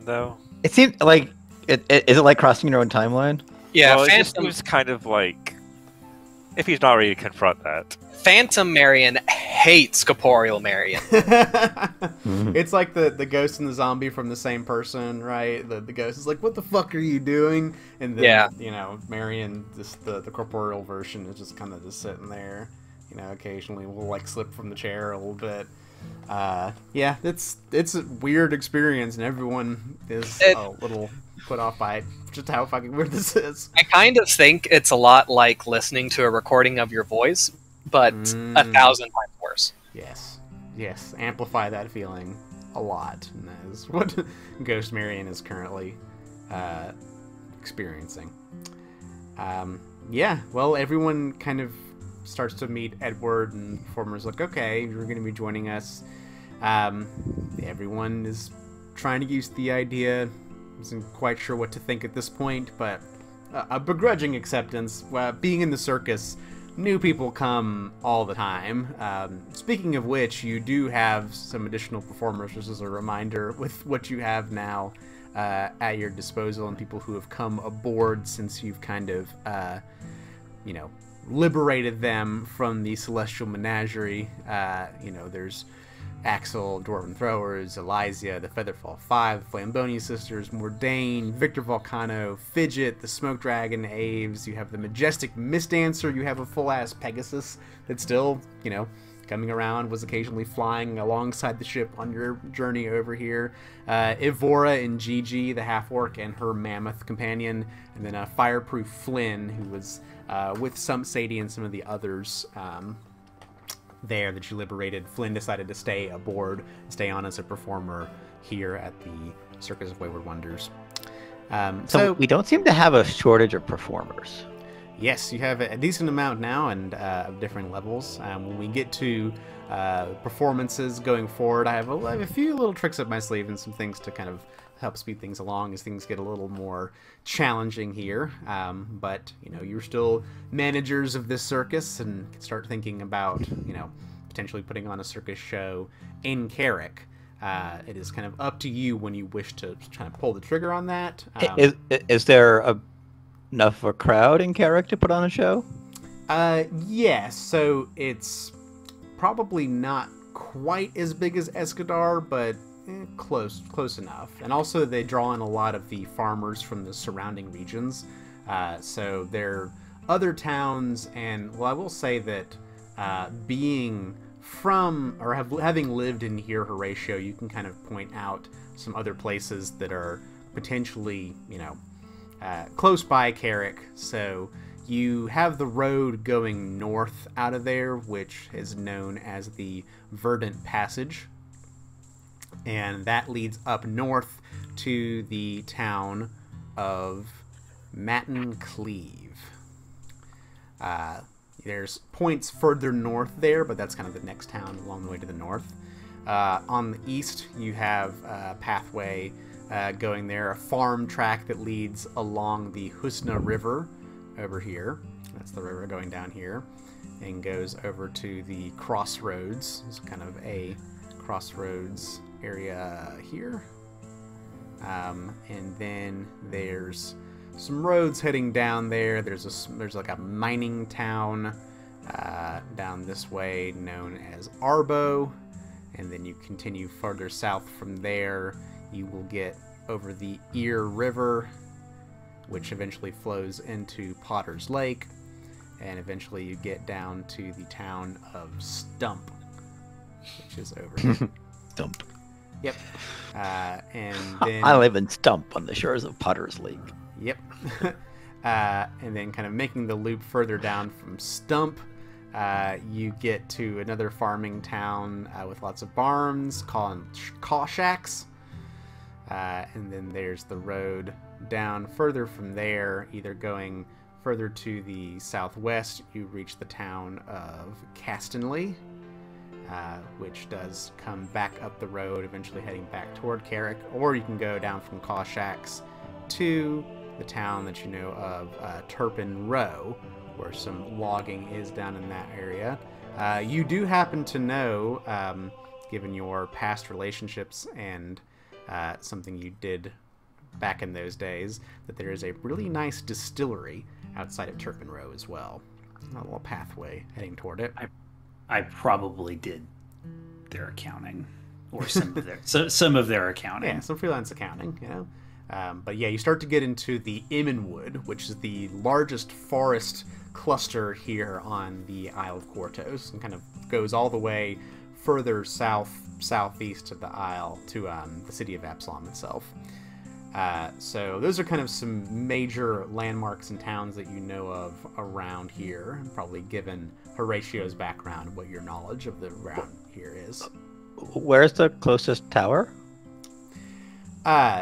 though? It seems like is it like crossing your own timeline? Yeah, Well, it just Phantom, seems kind of like if he's not ready to confront that. Phantom Marion hates corporeal Marion. It's like the ghost and the zombie from the same person, right? The ghost is like, "What the fuck are you doing?" And then, Yeah. you know, Marion, just the corporeal version, is just kind of just sitting there. You know, occasionally will like slip from the chair a little bit. Yeah, it's a weird experience, and everyone is a little put off by it, just how fucking weird this is. I kind of think it's a lot like listening to a recording of your voice, but 1,000 times worse. Yes, amplify that feeling a lot, and that is what Ghost Marion is currently experiencing. Yeah, well, everyone kind of starts to meet Edward, and the performer's like, okay, you're going to be joining us. Everyone is trying to use the idea, isn't quite sure what to think at this point, but a begrudging acceptance. Being in the circus, new people come all the time. Speaking of which, you do have some additional performers, just as a reminder, with what you have now at your disposal, and people who have come aboard since you've kind of, liberated them from the Celestial Menagerie. There's Axel, Dwarven Throwers, Elysia, the Featherfall Five, the Flamboni Sisters, Mordain, Victor Volcano, Fidget, the Smoke Dragon, Aves. You have the Majestic Mistdancer. You have a full-ass Pegasus that's still, coming around, was occasionally flying alongside the ship on your journey over here. Evora and Gigi, the half-orc, and her mammoth companion. And then Fireproof Flynn, who was with some Sadie and some of the others there that you liberated. Flynn decided to stay aboard, stay on as a performer here at the Circus of Wayward Wonders. So we don't seem to have a shortage of performers. Yes, you have a decent amount now, and of different levels. When we get to performances going forward, I have a few little tricks up my sleeve and some things to kind of help speed things along as things get a little more challenging here. But you're still managers of this circus and can start thinking about potentially putting on a circus show in Carrick. It is kind of up to you when you wish to try to pull the trigger on that. Is there enough of a crowd in Carrick to put on a show? Yes. So it's probably not quite as big as Escadar, but close enough. And also they draw in a lot of the farmers from the surrounding regions. So there are other towns, and I will say that being from, or having lived in here, Horatio, you can kind of point out some other places that are potentially, close by Carrick. So you have the road going north out of there, which is known as the Verdant Passage. And that leads up north to the town of Matten Cleave. There's points further north there, but that's kind of the next town along the way to the north. On the east, you have a pathway going there, a farm track that leads along the Husna River over here. That's the river going down here, and goes over to the crossroads. It's kind of a crossroads area here. And then there's some roads heading down there. There's like a mining town down this way known as Arbo, and then you continue further south from there. You will get over the Ear River, which eventually flows into Potter's Lake, and eventually you get down to the town of Stump, which is over here. Stump. Yep. And then I live in Stump on the shores of Potter's Lake. Yep. And then kind of making the loop further down from Stump, you get to another farming town with lots of barns called Caw Shacks. And then there's the road down further from there, either going further to the southwest, you reach the town of Castanley. which does come back up the road, eventually heading back toward Carrick, or you can go down from Cawshax to the town that you know of, Turpin Row, where some logging is down in that area. You do happen to know, given your past relationships and something you did back in those days, that there is a really nice distillery outside of Turpin Row as well. A little pathway heading toward it. I probably did their accounting, or some of their accounting. Yeah, some freelance accounting, you know. But yeah, you start to get into the Immenwood, which is the largest forest cluster here on the Isle of Quartos, and kind of goes all the way further southeast of the Isle to the city of Absalom itself. So those are kind of some major landmarks and towns that you know of around here, and probably given Horatio's background, what your knowledge of the around here is. Where's the closest tower?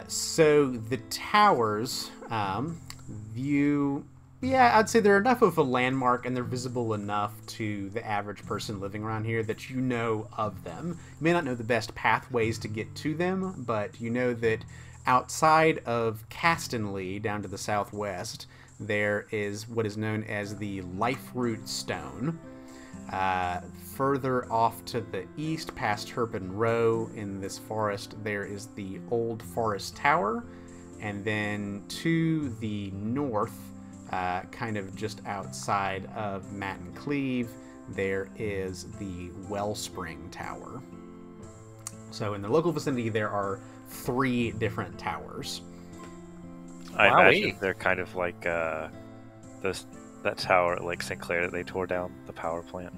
So the towers, I'd say they're enough of a landmark and they're visible enough to the average person living around here that you know of them. You may not know the best pathways to get to them, but you know that outside of Castonley, down to the southwest, there is what is known as the Life-Root Stone. Further off to the east, past Turpin Row in this forest, there is the Old Forest Tower. And then to the north, kind of just outside of Matt and Cleve, there is the Wellspring Tower. So in the local vicinity, there are 3 different towers. I imagine they're kind of like that tower at Lake St. Clair that they tore down the power plant.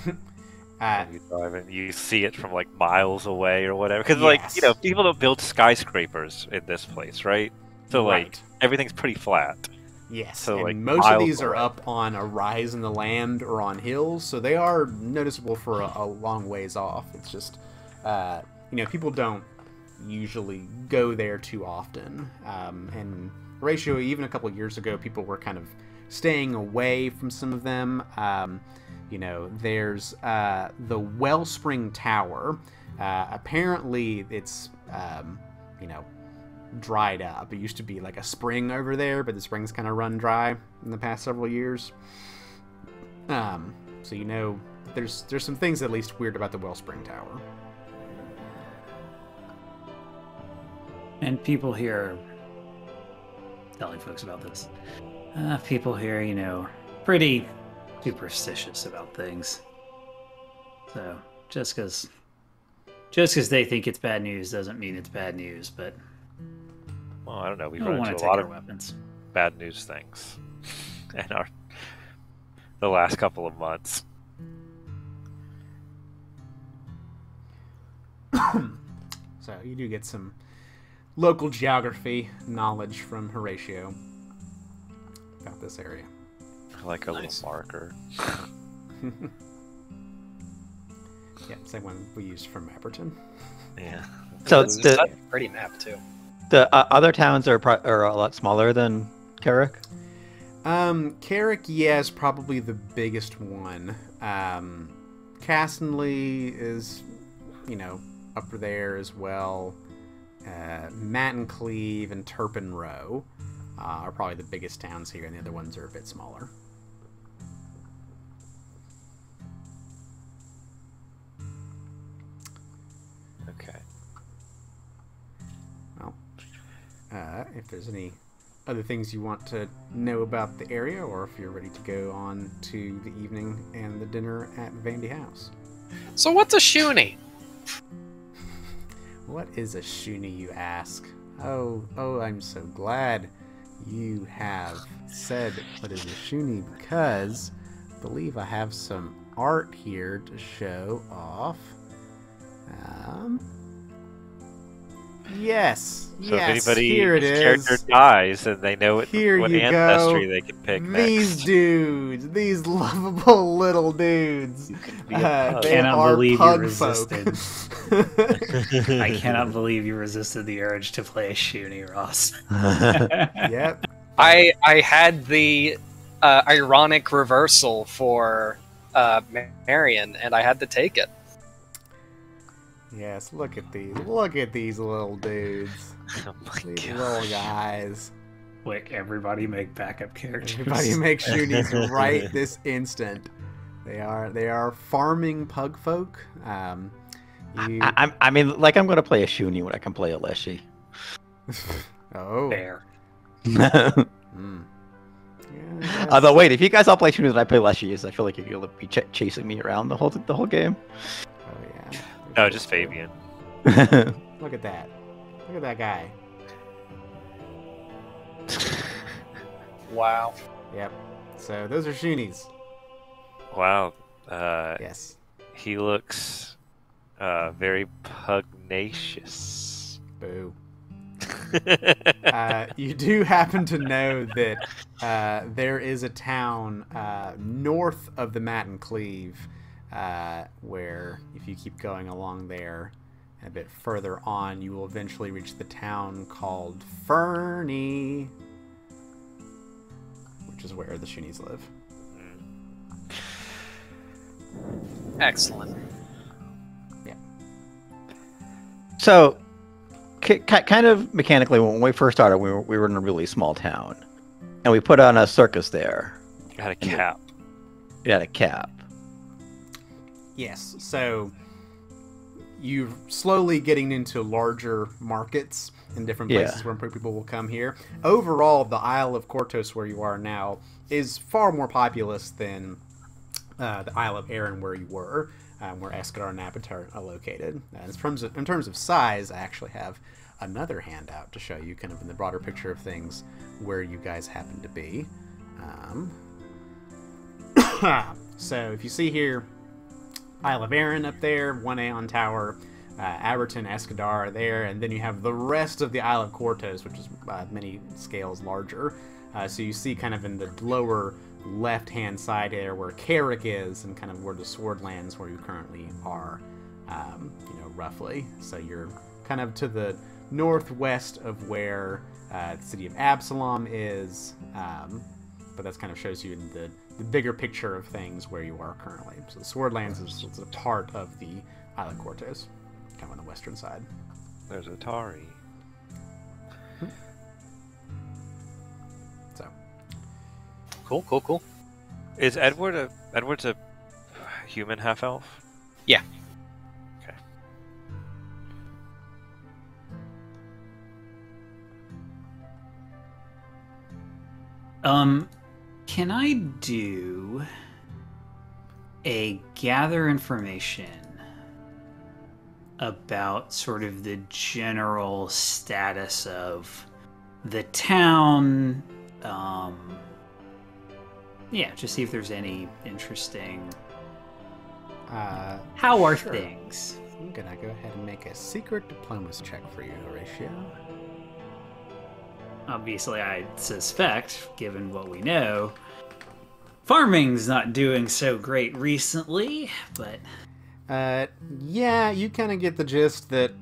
You drive and you see it from like miles away or whatever. Because like, you know, people don't build skyscrapers in this place, right? So like everything's pretty flat. Yes, so, and like, most of these are up on a rise in the land or on hills, so they are noticeable for a long ways off. It's just, you know, people don't usually go there too often. And Horatio, even a couple of years ago, people were kind of staying away from some of them. You know, there's the Wellspring Tower. Apparently, it's, you know, dried up. It used to be like a spring over there, but the spring's kind of run dry in the past several years. So you know, there's some things at least weird about the Wellspring Tower. And people here, telling folks about this, people here, you know, pretty superstitious about things. So just because they think it's bad news doesn't mean it's bad news. But well, I don't know. We've run run into a lot of bad news things in the last couple of months. So you do get some local geography knowledge from Horatio about this area. Like a little marker. Yeah, same one we used from Mapperton. Yeah. So It's a pretty map too. The other towns are a lot smaller than Carrick? Carrick, yeah, is probably the biggest one. Castonley is, you know, up there as well. Matt and Cleve and Turpin Row are probably the biggest towns here, and the other ones are a bit smaller. Okay. Well, if there's any other things you want to know about the area, or if you're ready to go on to the evening and the dinner at Vandy House. So what's a shoonie? What is a shoonie, you ask? Oh, I'm so glad you have said what is a shoonie, because I believe I have some art here to show off. Yes, So if anybody here it character is. dies and they know what Here you ancestry go. they can pick These next. dudes, these lovable little dudes. I They cannot are believe you pug resisted. folk. I cannot believe you resisted the urge to play a shoonie, Ross. Yep. I had the ironic reversal for Marion, and I had to take it. Yes, look at these. Look at these little dudes. Oh my These god. little guys. Quick, everybody make backup characters. Everybody make Shoonies right this instant. They are farming pug folk. I mean, like, I'm gonna play a Shuni when I can play a Leshy. Oh. Fair. Mm. Yeah, Although, wait, if you guys all play Shuni and I play Leshies, I feel like you'll be chasing me around the whole game. Oh yeah. No, just Fabian. Look at that. Look at that guy. Wow. Yep. So those are Shoonies. Wow. Yes. He looks very pugnacious. Boo. You do happen to know that there is a town north of the Matin Cleave where if you keep going along there a bit further on, you will eventually reach the town called Fernie, which is where the Shoonies live. Excellent. Yeah. So, kind of mechanically, when we first started, we were in a really small town, and we put on a circus there. You had a cap. It had a cap. Yes. So you're slowly getting into larger markets in different places where people will come here. Overall, the Isle of Kortos, where you are now, is far more populous than the Isle of Arran, where you were, where Escadar and Apatar are located. In terms of size, I actually have another handout to show you, kind of in the broader picture of things, where you guys happen to be. So if you see here, Isle of Arran up there, 1 Aeon Tower, Aberton, Escadar are there, and then you have the rest of the Isle of Kortos, which is many scales larger. So you see kind of in the lower left-hand side there where Carrick is, and kind of where the sword lands where you currently are, roughly. So you're kind of to the northwest of where the city of Absalom is, but that kind of shows you in the bigger picture of things where you are currently. So the Swordlands is a part of the Isle of Kortos, kind of on the western side. There's Atari. So Cool. Is Edward's a human half elf? Yeah. Okay. Can I do a gather information about sort of the general status of the town? Yeah, just see if there's any interesting... How are things? I'm gonna go ahead and make a secret diplomacy check for you, Horatio. Obviously, I suspect, given what we know, farming's not doing so great recently, but... Yeah, you kind of get the gist that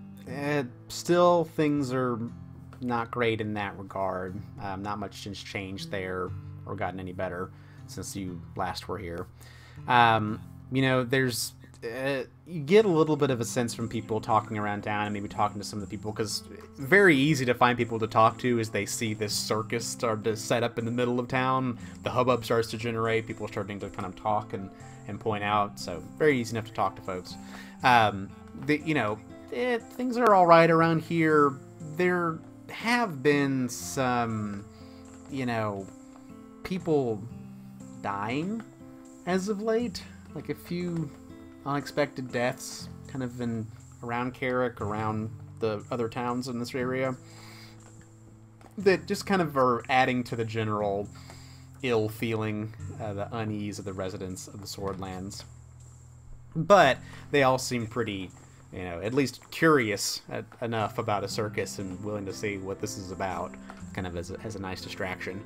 still things are not great in that regard. Not much has changed there or gotten any better since you last were here. There's... you get a little bit of a sense from people talking around town and maybe talking to some of the people, because it's very easy to find people to talk to as they see this circus start to set up in the middle of town. The hubbub starts to generate, people are starting to kind of talk and point out, so very easy enough to talk to folks. Things are all right around here. There have been some, people dying as of late, like a few unexpected deaths kind of around Carrick, around the other towns in this area, that just kind of are adding to the general ill feeling, the unease of the residents of the Swordlands. But they all seem pretty, at least curious enough about a circus and willing to see what this is about, kind of as a nice distraction.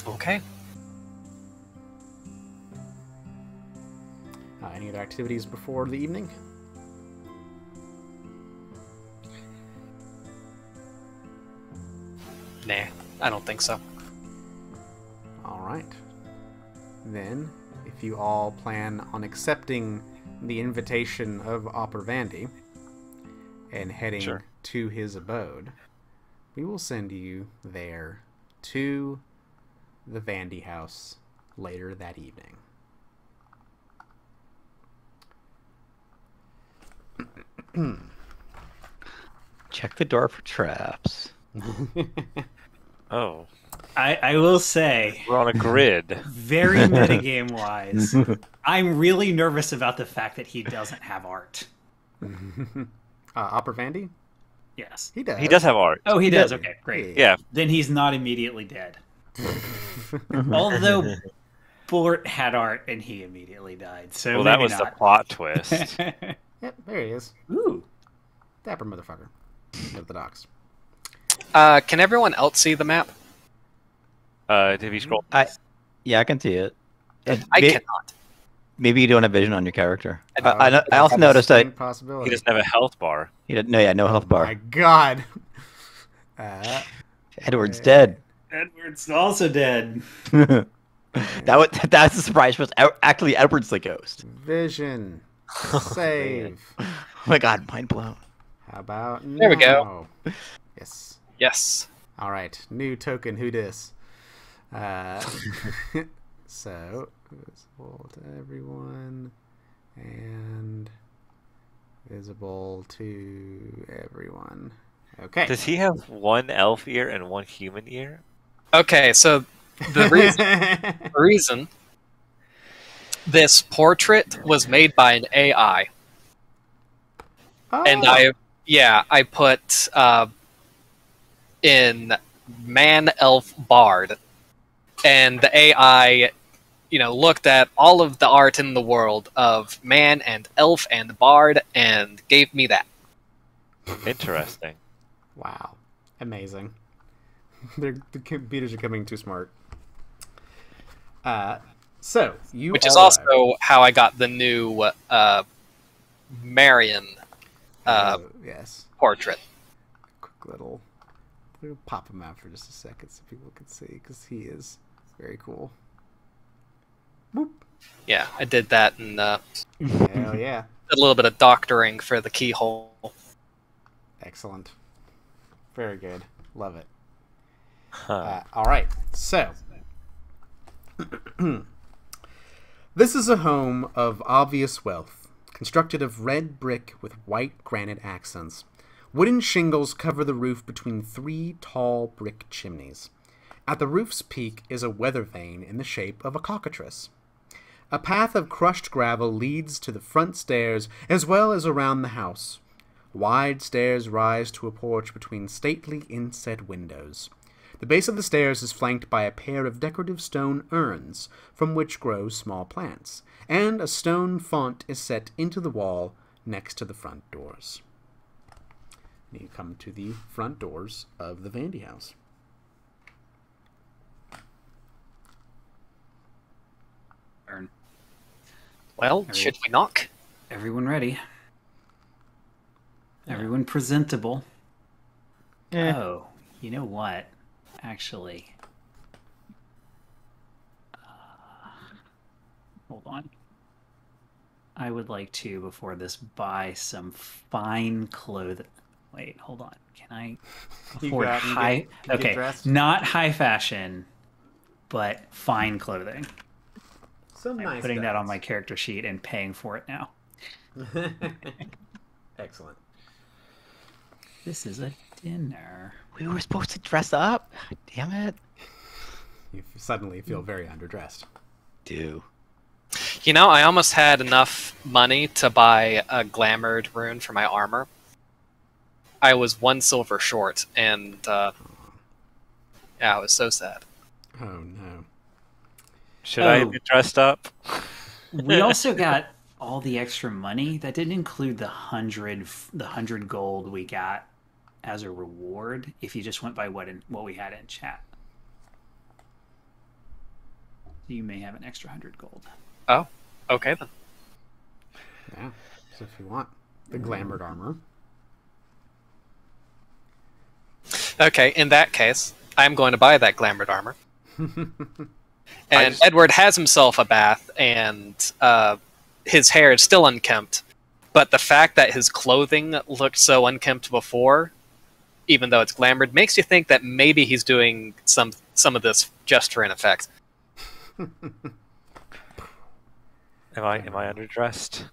Okay. Any other activities before the evening? Nah, I don't think so. All right. then, if you all plan on accepting the invitation of Opera Vandy and heading to his abode, we will send you there to the Vandy house later that evening. Check the door for traps. Oh. I will say, we're on a grid. Very metagame wise, I'm really nervous about the fact that he doesn't have art. Opera Vandy? Yes. He does. He does have art. Oh, he does? Okay, great. Yeah. Then he's not immediately dead. Although Bort had art and he immediately died. So well, that was not. the plot twist. Yep, there he is. Ooh. Dapper motherfucker. At the docks. Can everyone else see the map? Did you scroll? Yeah, I can see it. I cannot. Maybe you don't have vision on your character. I also noticed that He doesn't have a health bar. no health bar. My God. Edward's dead. Edward's also dead. That's a surprise for us. Actually, Edward's the ghost. Vision. Save. Oh my God, mind blown. How about now? There we go. Yes. Yes. All right. New token. Who dis? So visible to everyone and visible to everyone. Okay. Does he have one elf ear and one human ear? Okay, so the reason this portrait was made by an AI. Oh. And I put in man, elf, bard, and the AI, looked at all of the art in the world of man and elf and bard and gave me that. Interesting. Wow. Amazing. The computers are becoming too smart. So you Which is also how I got the new Marion yes. portrait. Quick little. We'll pop him out for just a second so people can see, because he is very cool. Boop. Yeah, I did that and Hell yeah. did a little bit of doctoring for the keyhole. Excellent. Very good. Love it. Huh. All right. So, this is a home of obvious wealth, constructed of red brick with white granite accents. Wooden shingles cover the roof between 3 tall brick chimneys. At the roof's peak is a weather vane in the shape of a cockatrice. A path of crushed gravel leads to the front stairs as well as around the house. Wide stairs rise to a porch between stately inset windows. The base of the stairs is flanked by a pair of decorative stone urns, from which grow small plants, and a stone font is set into the wall next to the front doors. You come to the front doors of the Vandy house. Well, should we knock? Everyone ready? Everyone presentable? Yeah. Oh, you know what? Actually, hold on. I would like to, before this, buy some fine clothing. Wait, hold on. Can I afford high? Okay, not high fashion, but fine clothing. Some I'm putting that on my character sheet and paying for it now. Excellent. This is a dinner. We were supposed to dress up. Damn it. You suddenly feel very underdressed. Do. I almost had enough money to buy a glamored rune for my armor. I was 1 silver short, and yeah, I was so sad. Oh no. Should I be dressed up? We also got all the extra money. That didn't include the 100 gold we got as a reward if you just went by what we had in chat. You may have an extra 100 gold. Oh, okay then. Yeah. So if you want the glamored armor. Okay, in that case, I'm going to buy that glamored armor. And Edward has himself a bath, and his hair is still unkempt. But the fact that his clothing looked so unkempt before, even though it's glamored, makes you think that maybe he's doing some of this just for an effect. Am I underdressed?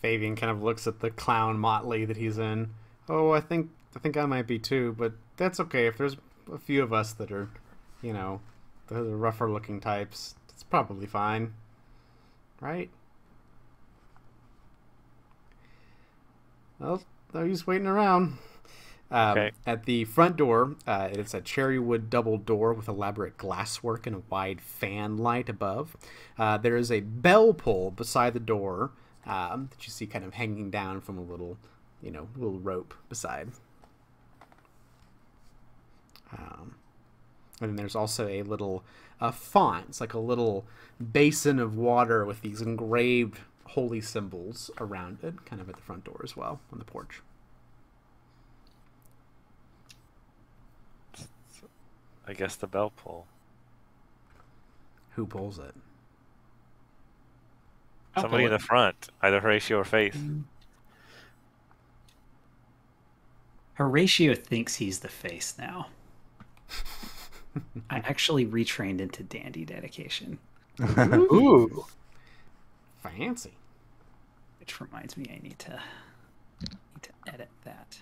Fabian kind of looks at the clown motley that he's in. Oh, I think I might be too, but that's okay. If there's a few of us that are, you know, the rougher looking types, it's probably fine, right? Well, no use waiting around. Okay. At the front door, it's a cherry wood double door with elaborate glasswork and a wide fan light above. There is a bell pull beside the door that you see kind of hanging down from a little rope beside. And then there's also a little font. It's like a little basin of water with these engraved holy symbols around it, kind of at the front door as well, on the porch. I guess the bell pull. Who pulls it? Somebody in the front, either Horatio or Faith. Horatio thinks he's the face now. I actually retrained into dandy dedication. Ooh. Fancy. Which reminds me, I need to edit that.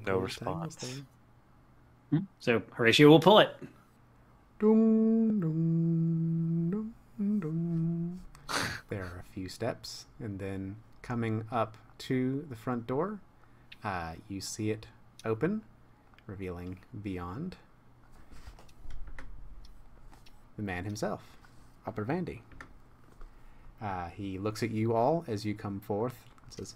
No response. So Horatio will pull it. Dum, dum, dum, dum. There are a few steps, and then coming up to the front door, you see it open, revealing beyond the man himself, Upper Vandy. He looks at you all as you come forth and says,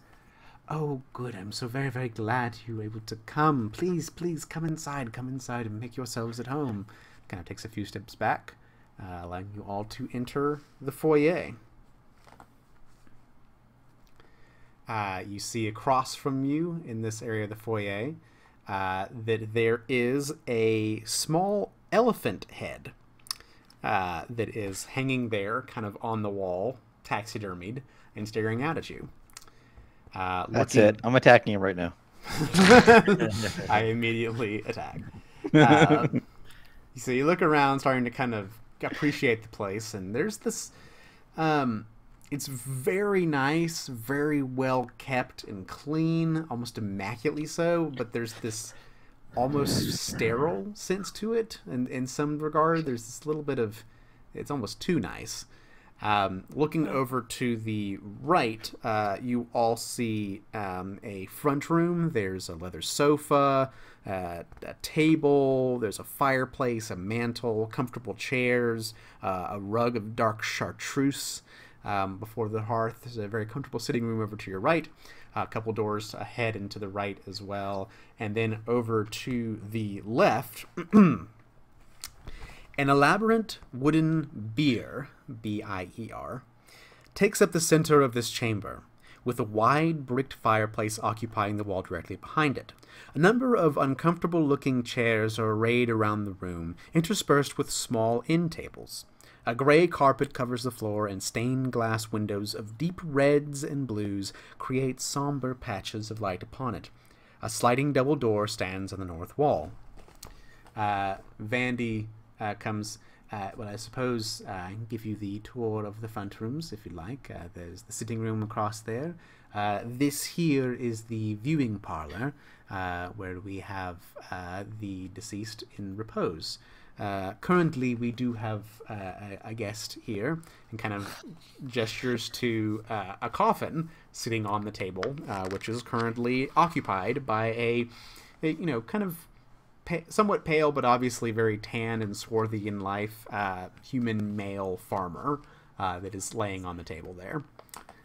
"Oh, good. I'm so very, very glad you were able to come. Please, please, come inside and make yourselves at home." Kind of takes a few steps back, allowing you all to enter the foyer. You see across from you in this area of the foyer that there is a small elephant head that is hanging there, kind of on the wall, taxidermied, and staring out at you. That's it. I'm attacking him right now. I immediately attack. So you look around, starting to kind of appreciate the place, and there's this... it's very nice, very well kept and clean, almost immaculately so, but there's this almost sterile sense to it, and in some regard, there's this little bit of... It's almost too nice. Looking over to the right, you all see a front room. There's a leather sofa, a table, there's a fireplace, a mantle, comfortable chairs, a rug of dark chartreuse before the hearth. There's a very comfortable sitting room over to your right, a couple doors ahead and to the right as well. And then over to the left... An elaborate wooden bier, B-I-E-R, takes up the center of this chamber, with a wide bricked fireplace occupying the wall directly behind it. A number of uncomfortable-looking chairs are arrayed around the room, interspersed with small end tables. A gray carpet covers the floor, and stained glass windows of deep reds and blues create somber patches of light upon it. A sliding double door stands on the north wall. Vandy... comes, well, I suppose I can give you the tour of the front rooms if you'd like. There's the sitting room across there. This here is the viewing parlor, where we have the deceased in repose. Currently, we do have a guest here, and kind of gestures to a coffin sitting on the table, which is currently occupied by a kind of somewhat pale, but obviously very tan and swarthy in life, human male farmer that is laying on the table there.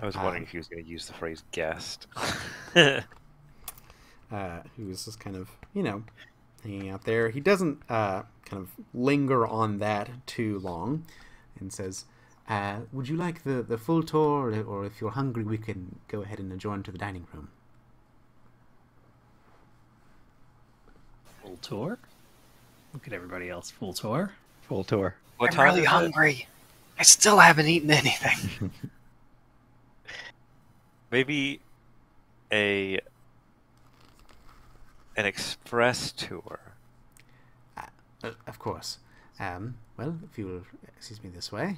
I was wondering if he was going to use the phrase guest. Who was just kind of, hanging out there. He doesn't kind of linger on that too long and says, would you like the full tour, or if you're hungry, we can go ahead and adjourn to the dining room. tour. Look at everybody else. Full tour. Full tour. I'm really hungry. I still haven't eaten anything. Maybe an express tour. Of course. Well, if you will excuse me this way,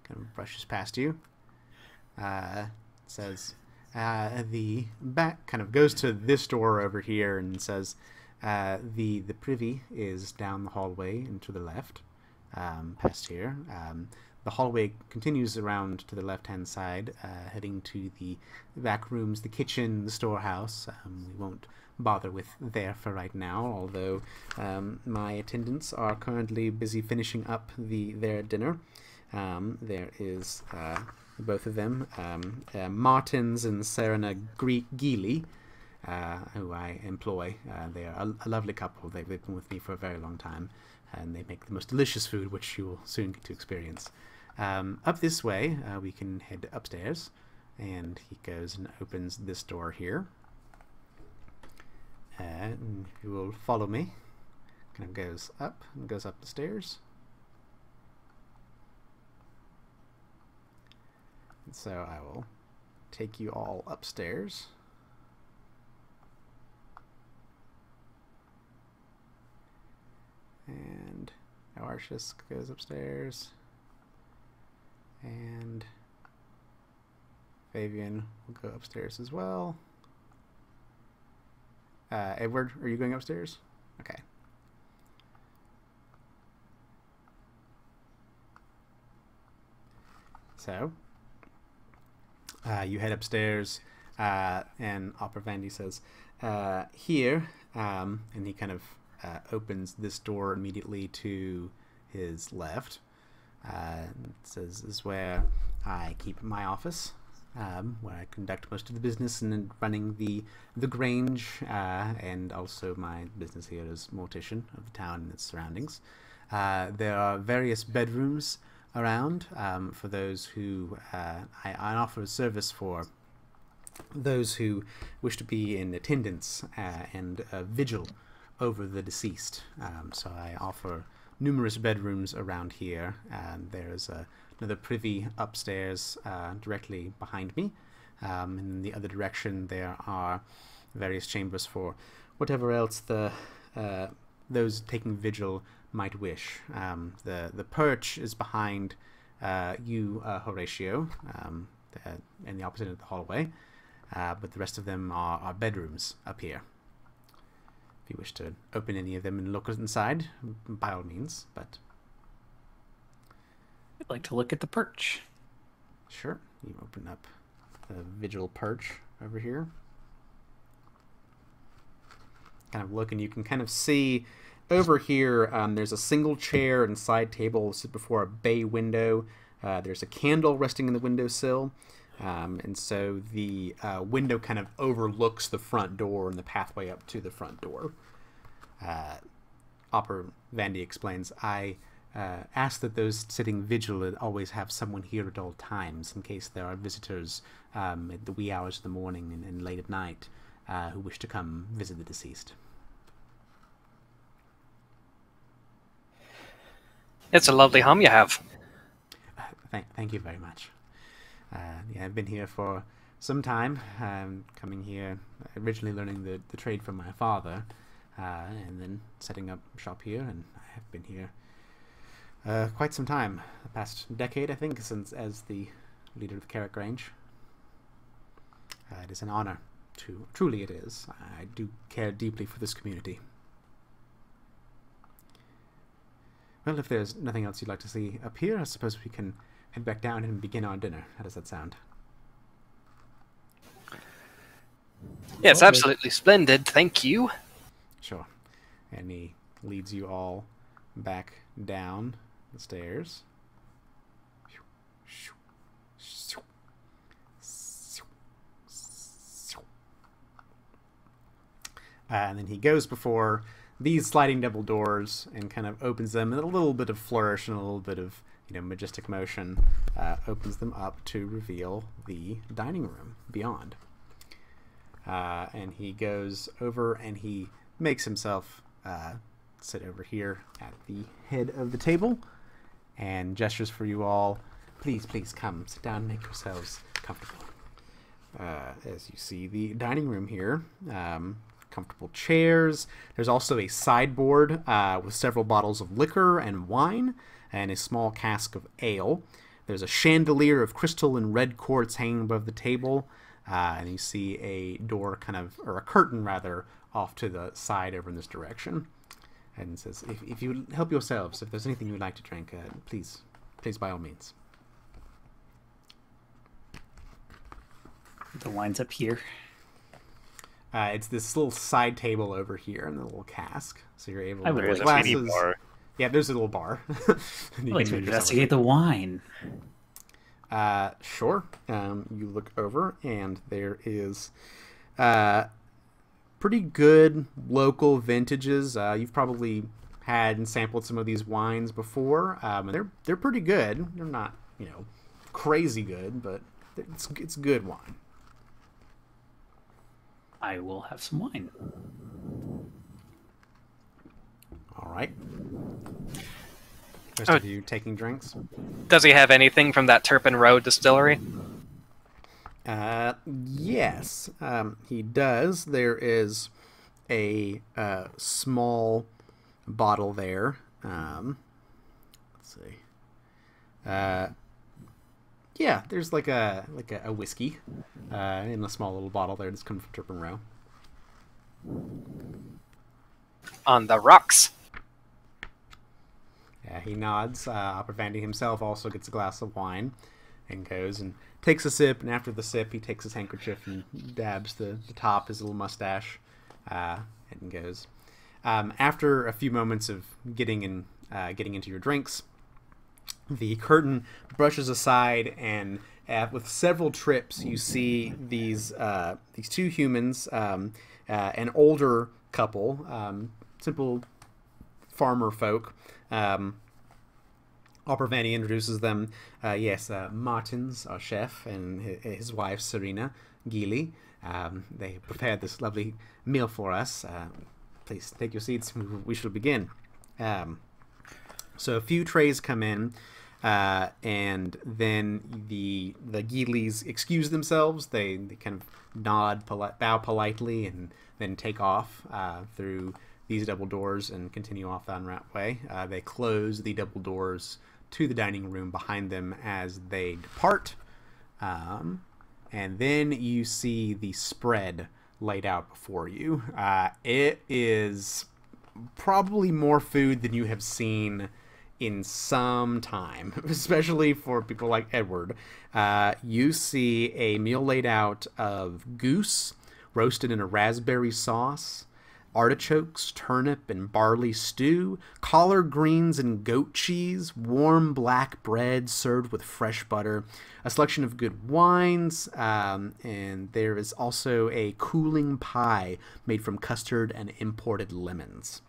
kind of brushes past you. Says the back kind of goes to this door over here and says the privy is down the hallway and to the left, past here. The hallway continues around to the left-hand side, heading to the back rooms, the kitchen, the storehouse. We won't bother with there for right now, although my attendants are currently busy finishing up their dinner. There is both of them, Martins and Serena Geely, who I employ. They are a lovely couple. They've been with me for a very long time, and they make the most delicious food, which you will soon get to experience. Up this way, we can head upstairs, and he goes and opens this door here. And you will follow me. Kind of goes up and goes up the stairs. And so I will take you all upstairs. And Arshis goes upstairs. And Fabian will go upstairs as well. Edward, are you going upstairs? Okay. So, you head upstairs, and Opera Vandy says, here, and he kind of opens this door immediately to his left. It says, this is where I keep my office, where I conduct most of the business and running the Grange, and also my business here as mortician of the town and its surroundings. There are various bedrooms around for those who I offer a service for those who wish to be in attendance and vigil over the deceased. So I offer numerous bedrooms around here. There's another privy upstairs directly behind me. In the other direction there are various chambers for whatever else those taking vigil might wish. The perch is behind you, Horatio, in the opposite end of the hallway, but the rest of them are bedrooms up here. If you wish to open any of them and look inside, by all means, but... I'd like to look at the perch. Sure. You open up the vigil perch over here. Kind of look, and you can kind of see over here, there's a single chair and side table sit before a bay window. There's a candle resting in the windowsill. And so the window kind of overlooks the front door and the pathway up to the front door. Opera Vandy explains, I ask that those sitting vigil always have someone here at all times in case there are visitors at the wee hours of the morning and late at night who wish to come visit the deceased. It's a lovely home you have. Thank you very much. Yeah, I've been here for some time, coming here, originally learning the trade from my father, and then setting up shop here, and I have been here quite some time, the past decade, I think, since as the leader of the Carrick Grange. It is an honor, truly it is. I do care deeply for this community. Well, if there's nothing else you'd like to see up here, I suppose we can head back down and begin our dinner. How does that sound? Yes, absolutely splendid. Thank you. Sure. And he leads you all back down the stairs. And then he goes before these sliding double doors and kind of opens them, and a little bit of flourish and a little bit of majestic motion, opens them up to reveal the dining room beyond. And he goes over and he makes himself sit over here at the head of the table and gestures for you all. Please, please come, sit down and make yourselves comfortable. As you see the dining room here, comfortable chairs. There's also a sideboard with several bottles of liquor and wine and a small cask of ale. There's a chandelier of crystal and red quartz hanging above the table, and you see a door or a curtain rather, off to the side over in this direction. And it says, if you help yourselves, if there's anything you'd like to drink, please by all means. The wine's up here. It's this little side table over here in the little cask, so you're able to There's glasses. a mini bar. Yeah, there's a little bar. I'd like to investigate the wine. Sure. You look over, and there is pretty good local vintages. You've probably had and sampled some of these wines before. And they're pretty good. They're not, crazy good, but it's good wine. I will have some wine. All right. Rest of you taking drinks? Does he have anything from that Turpin Road distillery? Yes, he does. There is a small bottle there. Let's see. Yeah, there's like a whiskey in a small little bottle there that's coming from Turpin Row. On the rocks. Yeah, he nods. Opera Vandy himself also gets a glass of wine and goes and takes a sip, and after the sip, he takes his handkerchief and dabs the top, his little mustache, and goes. After a few moments of getting into your drinks, the curtain brushes aside, and with several trips, you see these two humans, an older couple, simple farmer folk. Opera Vanny introduces them. Yes, Martins, our chef, and his wife, Serena Geely. They prepared this lovely meal for us. Please take your seats. We shall begin. So a few trays come in, and then the Geelys excuse themselves. They kind of nod, bow politely, and then take off through these double doors and continue off down that way. They close the double doors to the dining room behind them as they depart. And then you see the spread laid out before you. It is probably more food than you have seen in some time, especially for people like Edward. You see a meal laid out of goose roasted in a raspberry sauce, artichokes, turnip, and barley stew, collard greens and goat cheese, warm black bread served with fresh butter, a selection of good wines, and there is also a cooling pie made from custard and imported lemons.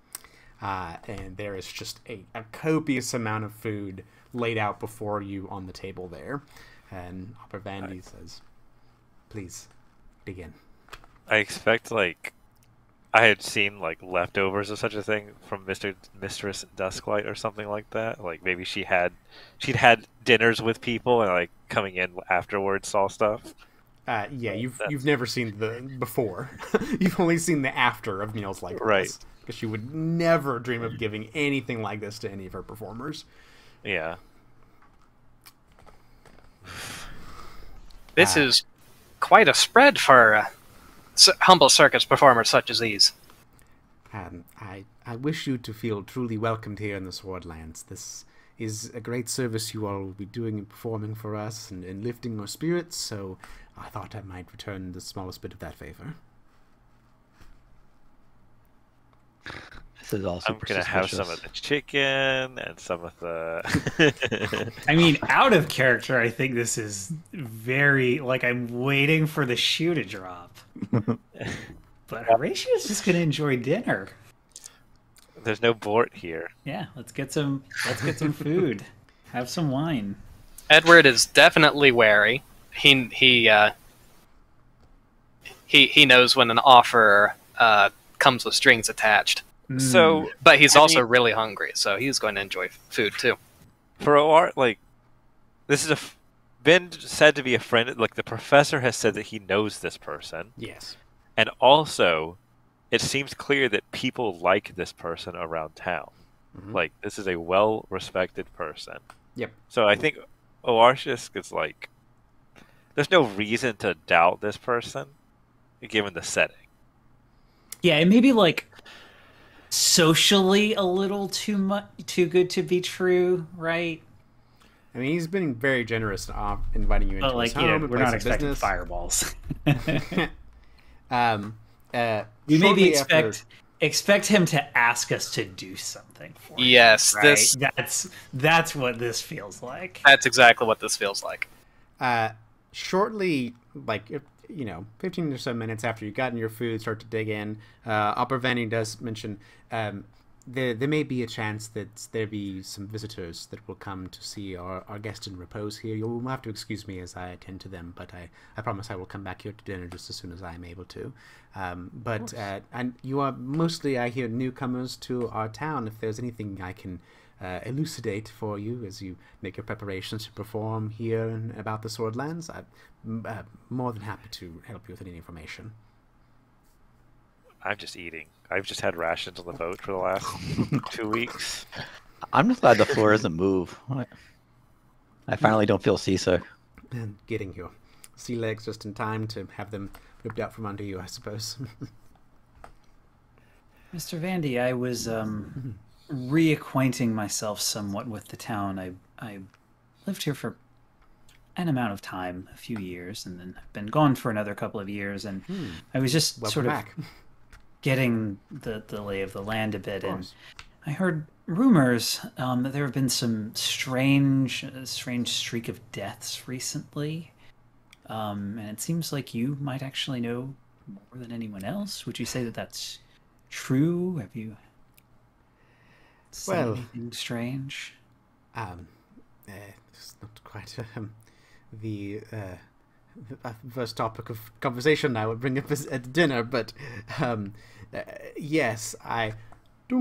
And there is just a copious amount of food laid out before you on the table there. And Opera Vandy says, please, begin. I expect, I had seen leftovers or such a thing from Mistress Dusklight or something like that. Maybe she'd had dinners with people and coming in afterwards saw stuff. Yeah, you've never seen the before. You've only seen the after of meals like this. Because she would never dream of giving anything like this to any of her performers. Yeah. This is quite a spread for humble circus performers such as these. I wish you to feel truly welcomed here in the Swordlands. This is a great service you all will be doing and performing for us and lifting our spirits, so I thought I might return the smallest bit of that favor. This is all super I'm gonna have some of the chicken and some of the. I mean, out of character, I think this is very I'm waiting for the shoe to drop. But Horatio's just gonna enjoy dinner. There's no Bort here. Yeah, let's get some food. Have some wine. Edward is definitely wary. He knows when an offer comes with strings attached. So, but he's also really hungry, so he's going to enjoy food too. For OR, like, this is been said to be a friend. Like, the professor has said that he knows this person. Yes. And also, it seems clear that people like this person around town. Like, this is a well-respected person. Yep. So I think Oarshisk is like, there's no reason to doubt this person, given the setting. Yeah, it may be like socially a little too good to be true, right? I mean, he's been very generous in inviting you into his home. We're not expecting business. Fireballs. We maybe expect him to ask us to do something for him. Yes, right? That's what this feels like. That's exactly what this feels like. Shortly, like 15 or so minutes after you've gotten your food, start to dig in. Opera Vanny does mention there may be a chance that there be some visitors that will come to see our guest in repose here. You'll have to excuse me as I attend to them, but I promise I will come back here to dinner just as soon as I am able to. And you are mostly, I hear, newcomers to our town. If there's anything I can elucidate for you as you make your preparations to perform here and about the Swordlands, I'm more than happy to help you with any information. I'm just eating. I've just had rations on the boat for the last 2 weeks. I'm just glad the floor doesn't move. I finally don't feel seasick. And getting your sea legs just in time to have them ripped out from under you, I suppose. Mr. Vandy, I was reacquainting myself somewhat with the town. I lived here for an amount of time, a few years, and then I've been gone for another couple of years, and I was just Welcome back. Getting the lay of the land a bit, and I heard rumors that there have been some strange streak of deaths recently, and it seems like you might actually know more than anyone else. Would you say that that's true? Have you seen anything strange? It's not quite the first topic of conversation I would bring up at dinner, but yes, I... that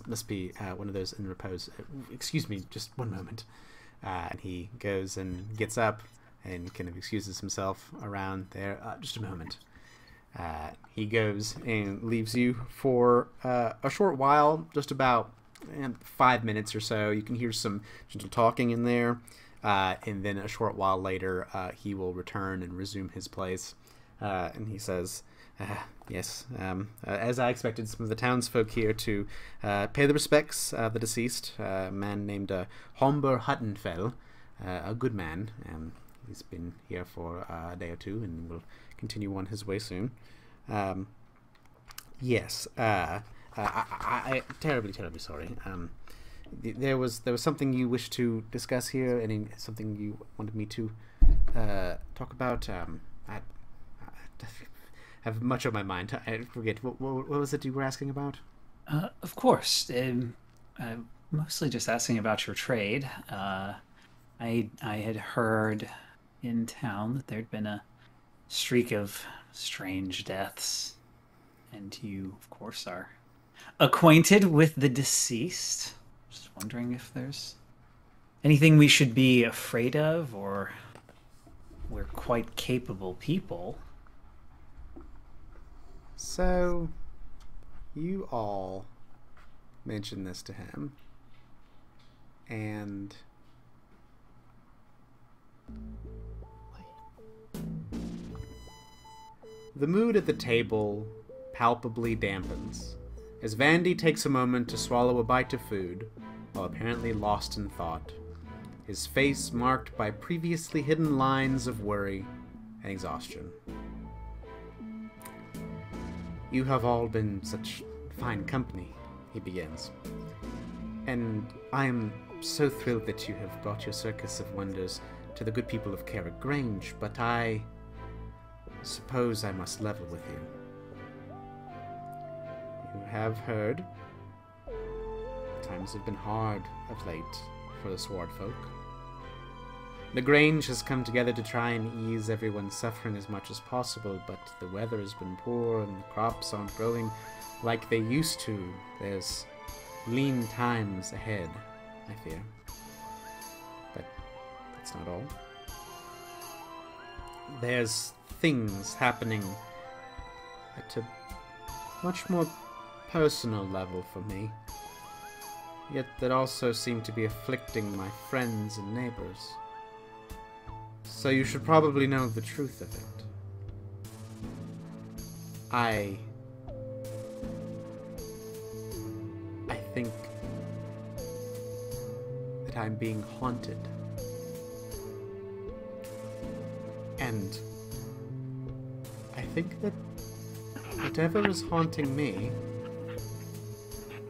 must be one of those in repose. Excuse me, just one moment. And he goes and gets up and kind of excuses himself around there. Just a moment. He goes and leaves you for a short while, just about 5 minutes or so. You can hear some gentle talking in there. And then a short while later, he will return and resume his place. And he says, yes, as I expected, some of the townsfolk here to pay the respects of the deceased, a man named Homber Huttenfell, a good man. He's been here for a day or two and will continue on his way soon. Yes, I terribly sorry. There was something you wished to discuss here, and something you wanted me to talk about. I have much on my mind. I forget. What was it you were asking about? Of course. Mostly just asking about your trade. I had heard in town that there'd been a streak of strange deaths, and you, of course, are acquainted with the deceased. Just wondering if there's anything we should be afraid of, or we're quite capable people. So, you all mentioned this to him, and the mood at the table palpably dampens as Vandy takes a moment to swallow a bite of food, while apparently lost in thought, his face marked by previously hidden lines of worry and exhaustion. You have all been such fine company, he begins, and I am so thrilled that you have brought your circus of wonders to the good people of Carrick Grange, but I suppose I must level with you. You have heard times have been hard of late for the sword folk. The Grange has come together to try and ease everyone's suffering as much as possible, but the weather has been poor and the crops aren't growing like they used to. There's lean times ahead, I fear. But that's not all. There's things happening at a much more personal level for me, yet that also seem to be afflicting my friends and neighbors. So you should probably know the truth of it. I think that I'm being haunted. And I think that whatever is haunting me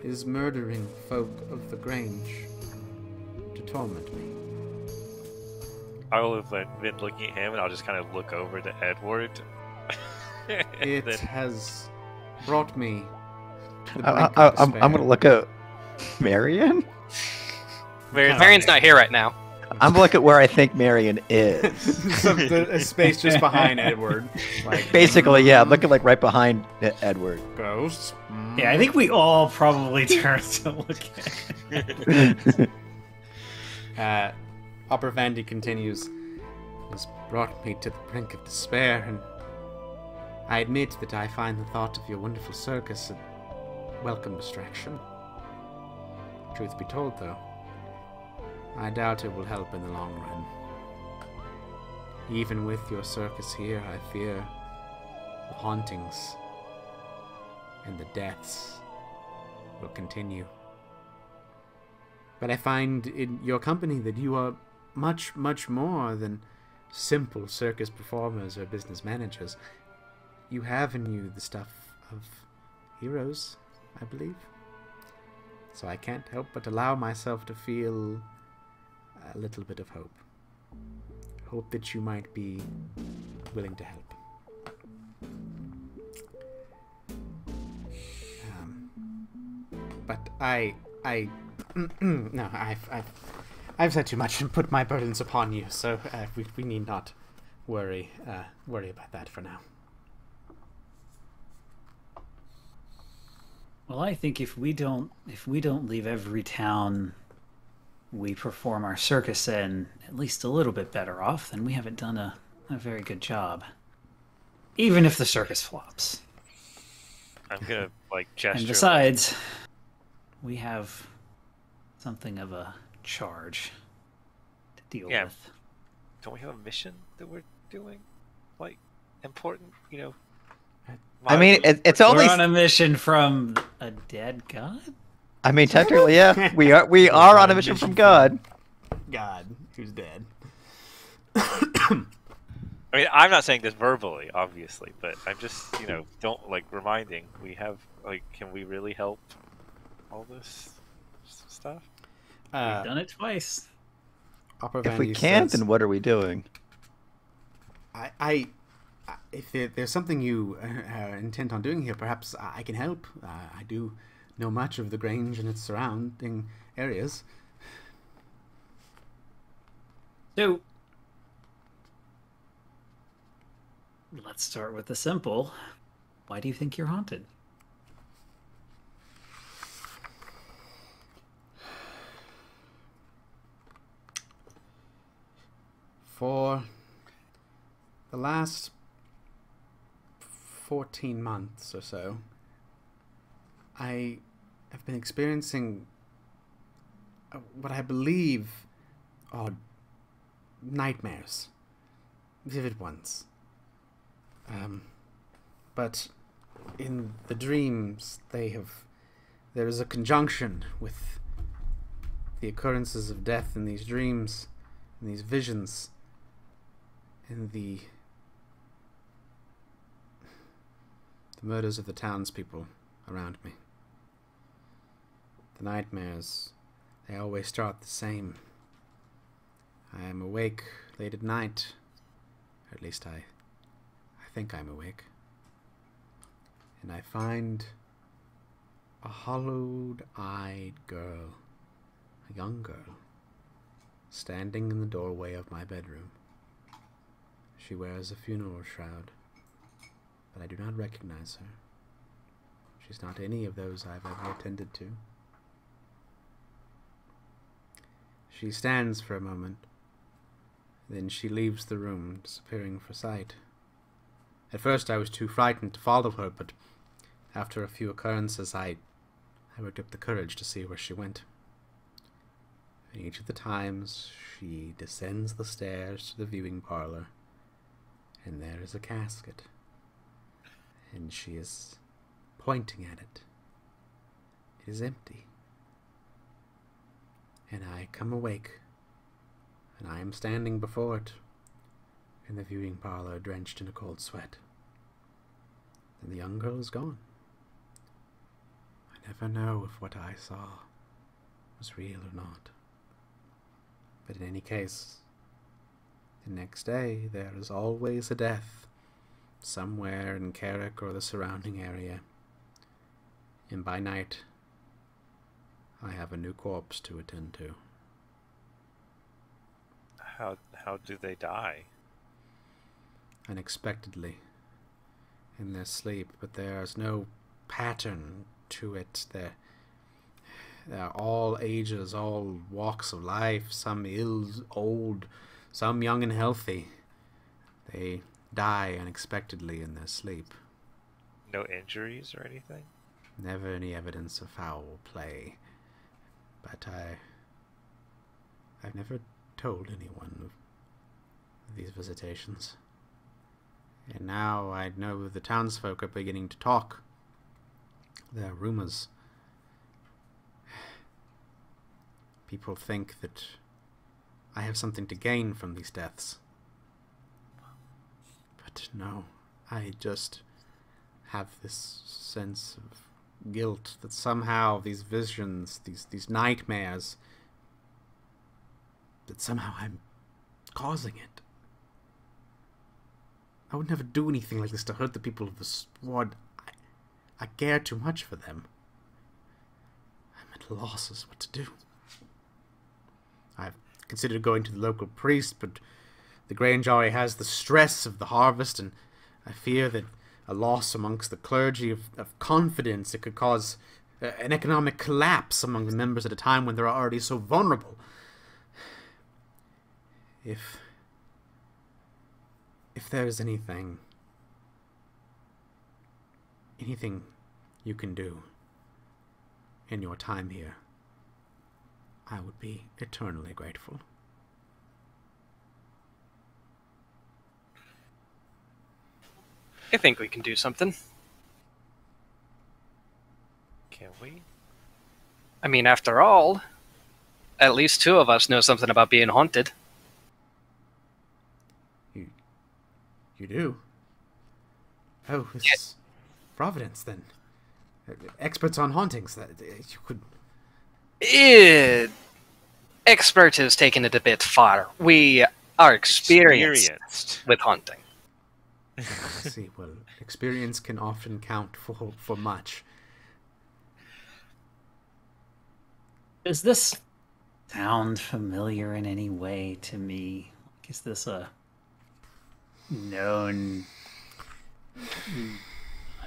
is murdering folk of the Grange to torment me. I will have been looking at him, and I'll just kind of look over to Edward. It has brought me to the I'm brink of despair. going to look at Marion. Marion's not here right now. I'm going to look at where I think Marion is. A space just behind Edward. Like, Basically, yeah, I'm looking like right behind Edward. Ghosts? Yeah, I think we all probably turned to look at Opera Vandy continues. It has brought me to the brink of despair, and I admit that I find the thought of your wonderful circus a welcome distraction. Truth be told, though, I doubt it will help in the long run. Even with your circus here, I fear the hauntings and the deaths will continue. But I find in your company that you are much, much more than simple circus performers or business managers. You have in you the stuff of heroes, I believe. So I can't help but allow myself to feel a little bit of hope. Hope that you might be willing to help. But no, I've said too much and put my burdens upon you, so we need not worry about that for now. Well, I think if we don't leave every town we perform our circus in at least a little bit better off, then we haven't done a very good job. Even if the circus flops. I'm gonna gesture. And besides, we have something of a charge to deal with. Don't we have a mission that we're doing? Important, I mean, it's only... We're on a mission from a dead god? I mean, technically, yeah. We are on a mission from God. God, who's dead. I mean, I'm not saying this verbally, obviously, but I'm just, don't, reminding. We have, can we really help all this stuff? We've done it twice. If we can't, then what are we doing? If there's something you are intent on doing here, perhaps I can help. I do know much of the Grange and its surrounding areas. So, let's start with the simple. Why do you think you're haunted? For the last 14 months or so, I have been experiencing what I believe are nightmares. Vivid ones. But in the dreams, there is a conjunction with the occurrences of death in these dreams, in these visions, in the murders of the townspeople around me. The nightmares, they always start the same. I am awake late at night, or at least I think I'm awake, and I find a hollowed-eyed girl, a young girl, standing in the doorway of my bedroom. She wears a funeral shroud, but I do not recognize her. She's not any of those I've ever attended to. She stands for a moment, then she leaves the room, disappearing from sight. At first I was too frightened to follow her, but after a few occurrences I worked up the courage to see where she went. And each of the times she descends the stairs to the viewing parlor, and there is a casket, and she is pointing at it. It is empty. And I come awake, and I am standing before it, in the viewing parlor, drenched in a cold sweat. And the young girl is gone. I never know if what I saw was real or not. But in any case, the next day there is always a death, somewhere in Carrick or the surrounding area. And by night, I have a new corpse to attend to. How do they die? Unexpectedly, in their sleep, but there is no pattern to it. They're all ages, all walks of life, some ill, old, some young and healthy. They die unexpectedly in their sleep. No injuries or anything? Never any evidence of foul play. But I've never told anyone of these visitations. And now I know the townsfolk are beginning to talk. There are rumors. People think that I have something to gain from these deaths. But no, I just have this sense of guilt that somehow these visions, these nightmares, that somehow I'm causing it. I would never do anything like this to hurt the people of the squad. I care too much for them. I'm at a loss as what to do. I've considered going to the local priest, but the Grange already has the stress of the harvest, and I fear that a loss amongst the clergy of confidence, it could cause an economic collapse among the members at a time when they're already so vulnerable. If there's anything you can do in your time here, I would be eternally grateful. I think we can do something. Can we? I mean, after all, at least two of us know something about being haunted. You do? Oh, it's Providence, then. Experts on hauntings, that you could... Expert has taken it a bit far. We are experienced with haunting. I see. Well, experience can often count for much. Does this sound familiar in any way to me? Is this a known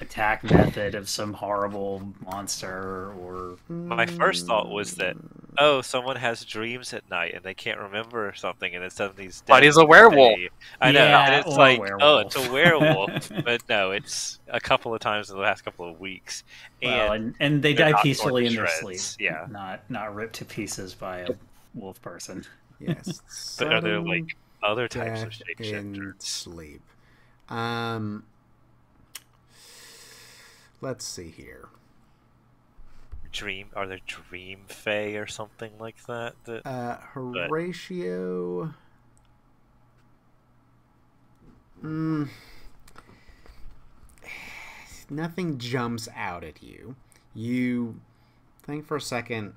attack method of some horrible monster? Or my first thought was that, oh, someone has dreams at night and they can't remember something, and then suddenly he's dead. But he's a werewolf. I know, Yeah, and it's like, oh, it's a werewolf. But no, it's a couple of times in the last couple of weeks. And they die peacefully in their sleep. Yeah, not ripped to pieces by a wolf person. Yes, but are there like other types of in shapeshifters? sleep. Let's see here. Are there dream fae or something like that? Horatio. Nothing jumps out at you. You think for a second.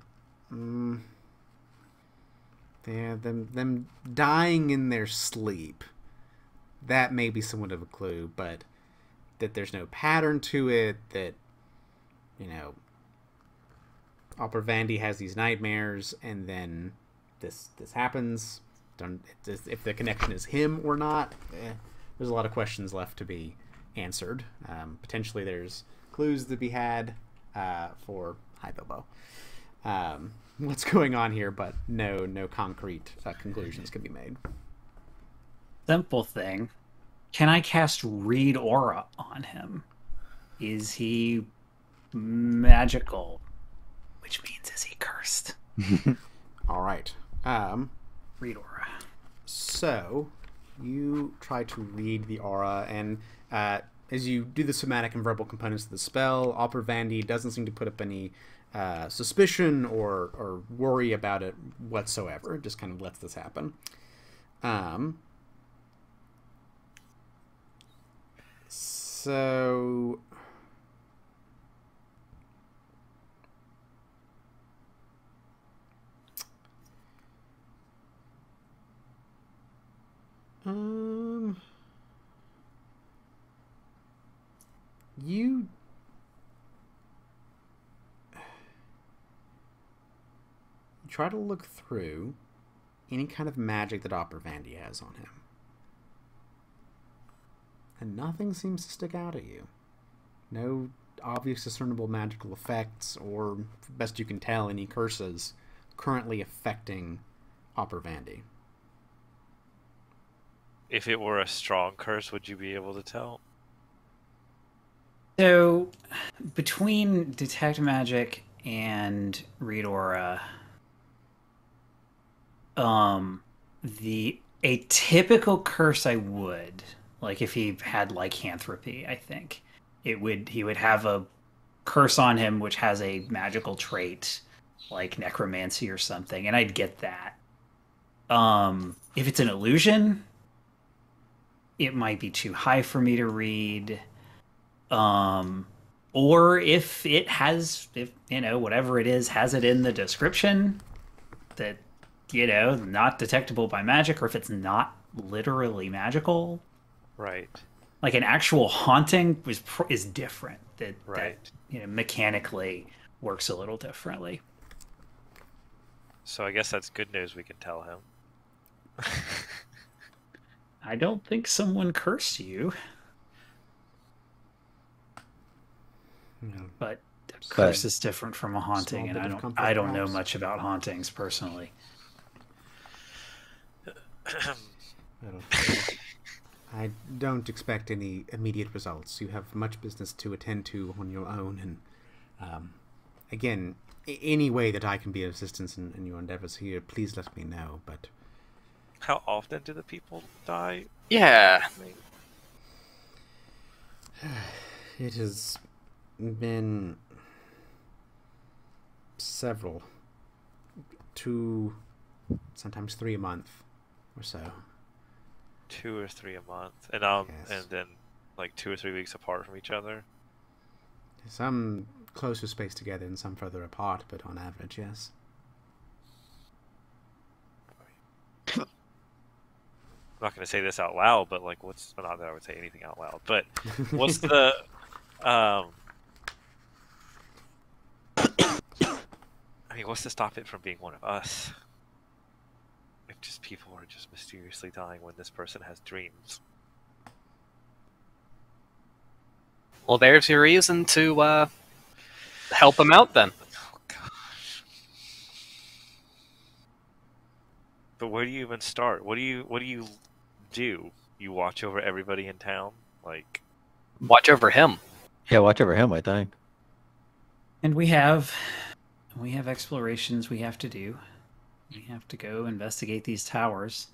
Yeah, them dying in their sleep. That may be somewhat of a clue, but that there's no pattern to it. That, Opera Vandy has these nightmares, and then this happens. If the connection is him or not. There's a lot of questions left to be answered. Potentially, there's clues to be had for Hi Bilbo. What's going on here? But no concrete conclusions can be made. Simple thing. Can I cast Read Aura on him? Is he magical? Which means, is he cursed? All right. Read Aura. So, you try to read the aura, and as you do the somatic and verbal components of the spell, Opera Vandy doesn't seem to put up any suspicion or worry about it whatsoever. It just kind of lets this happen. So... you try to look through any kind of magic that Opera Vandy has on him, and nothing seems to stick out at you. No obvious discernible magical effects, or best you can tell, any curses currently affecting Opera Vandy. If it were a strong curse, would you be able to tell? So, between Detect Magic and Read Aura, a typical curse I would, like if he had lycanthropy, I think he would have a curse on him which has a magical trait like necromancy or something, and I'd get that. If it's an illusion, it might be too high for me to read. Or if it has, whatever it is, has it in the description that, not detectable by magic, or if it's not literally magical. Right. Like an actual haunting is different. That mechanically works a little differently. So I guess that's good news. We can tell him. I don't think someone cursed you. But a curse is different from a haunting, and I don't know much about hauntings personally. I don't expect any immediate results. You have much business to attend to on your own, and again, any way that I can be of assistance in your endeavors here, please let me know. But how often do the people die? Yeah. It has been several, 2, sometimes 3 a month or so. 2 or 3 a month, and Yes. and then like 2 or 3 weeks apart from each other. Some closer spaced together and some further apart, but on average, yes. I'm not going to say this out loud, but like, not that I would say anything out loud, but what's the what's to stop it from being one of us? If just people are just mysteriously dying when this person has dreams. Well, there's your reason to help him out then. Oh gosh. But where do you even start? What do you do? You watch over everybody in town? Like, watch over him. Yeah, watch over him, I think. And we have explorations we have to do. We have to go investigate these towers.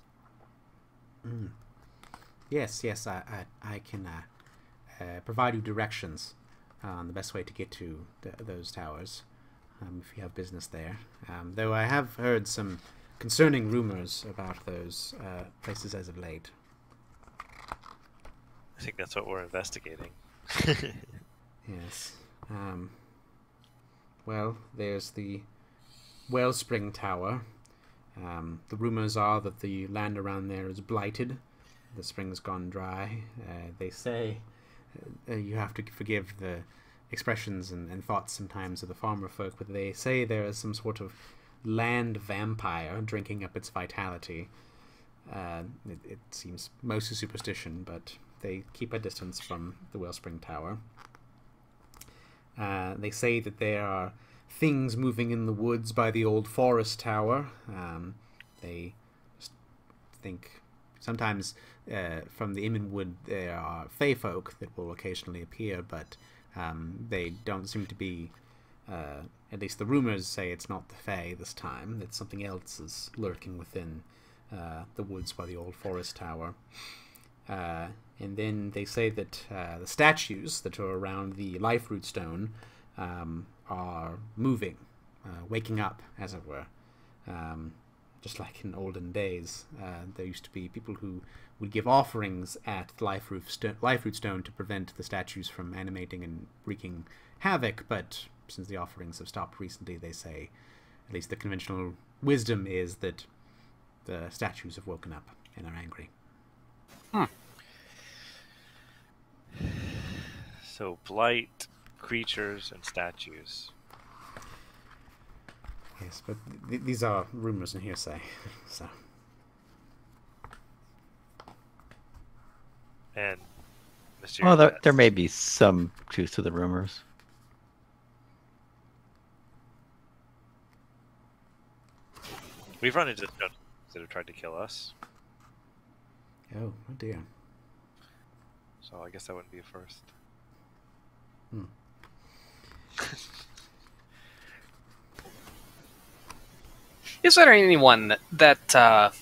Yes, I can provide you directions on the best way to get to those towers, if you have business there. Though I have heard some concerning rumors about those places as of late. I think that's what we're investigating. Yes. Well, there's the Wellspring Tower. The rumors are that the land around there is blighted. The spring's gone dry. They say you have to forgive the expressions and thoughts sometimes of the farmer folk, but they say there is some sort of land vampire drinking up its vitality. It seems mostly superstition, but they keep a distance from the Wellspring Tower. They say that there are things moving in the woods by the old forest tower. They think sometimes from the Imminwood there are fey folk that will occasionally appear, but they don't seem to be, at least the rumors say it's not the fey this time, that something else is lurking within the woods by the old forest tower. And then they say that the statues that are around the life root stone are moving, waking up, as it were. Just like in olden days, there used to be people who would give offerings at the life root stone to prevent the statues from animating and wreaking havoc, but since the offerings have stopped recently, they say, at least the conventional wisdom is that the statues have woken up and are angry. So, blight, creatures, and statues. Yes, but these are rumors and hearsay, so... And mysterious Well, pets. there may be some truth to the rumors. We've run into stones that have tried to kill us, Oh dear. so I guess that wouldn't be a first. Is there anyone that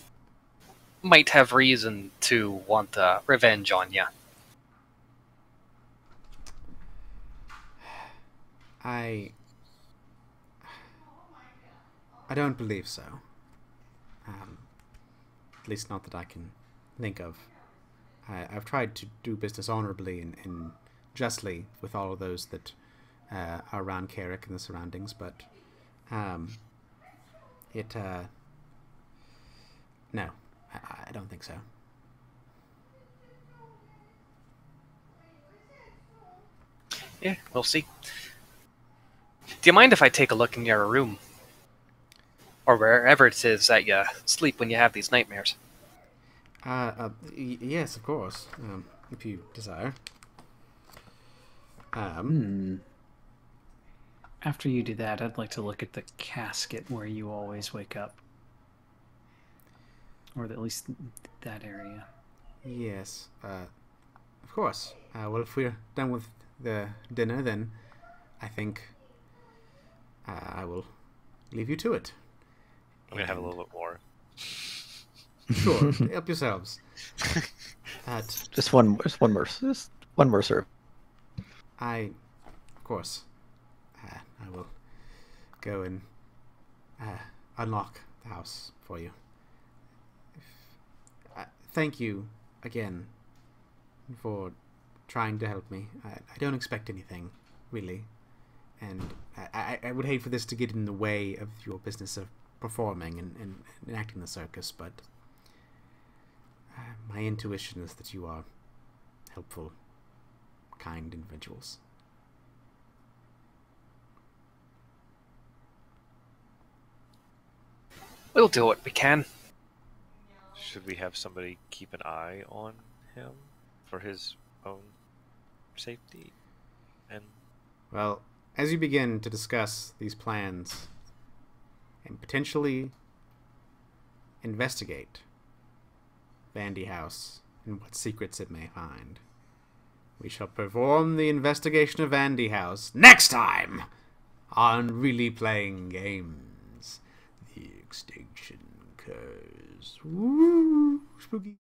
might have reason to want revenge on you? I don't believe so. At least not that I can think of. I've tried to do business honorably and justly with all of those that are around Carrick and the surroundings, but no, I don't think so. Yeah, we'll see. Do you mind if I take a look in your room? Or wherever it is that you sleep when you have these nightmares? Yes, of course, if you desire. After you do that, I'd like to look at the casket where you always wake up. Or at least that area. Yes, of course. Well, if we're done with the dinner, then I think I will leave you to it. I'm gonna have a little bit more. Sure, help yourselves. Just one more serve. Of course, I will go and unlock the house for you. Thank you again for trying to help me. I don't expect anything, really, and I would hate for this to get in the way of your business of performing and acting the circus, but my intuition is that you are helpful, kind individuals. We'll do what we can. Should we have somebody keep an eye on him for his own safety? And Well, as you begin to discuss these plans and potentially investigate Vandy House and what secrets it may find, we shall perform the investigation of Vandy House next time on Really Playing Games. The Extinction Curse. Woo! Spooky.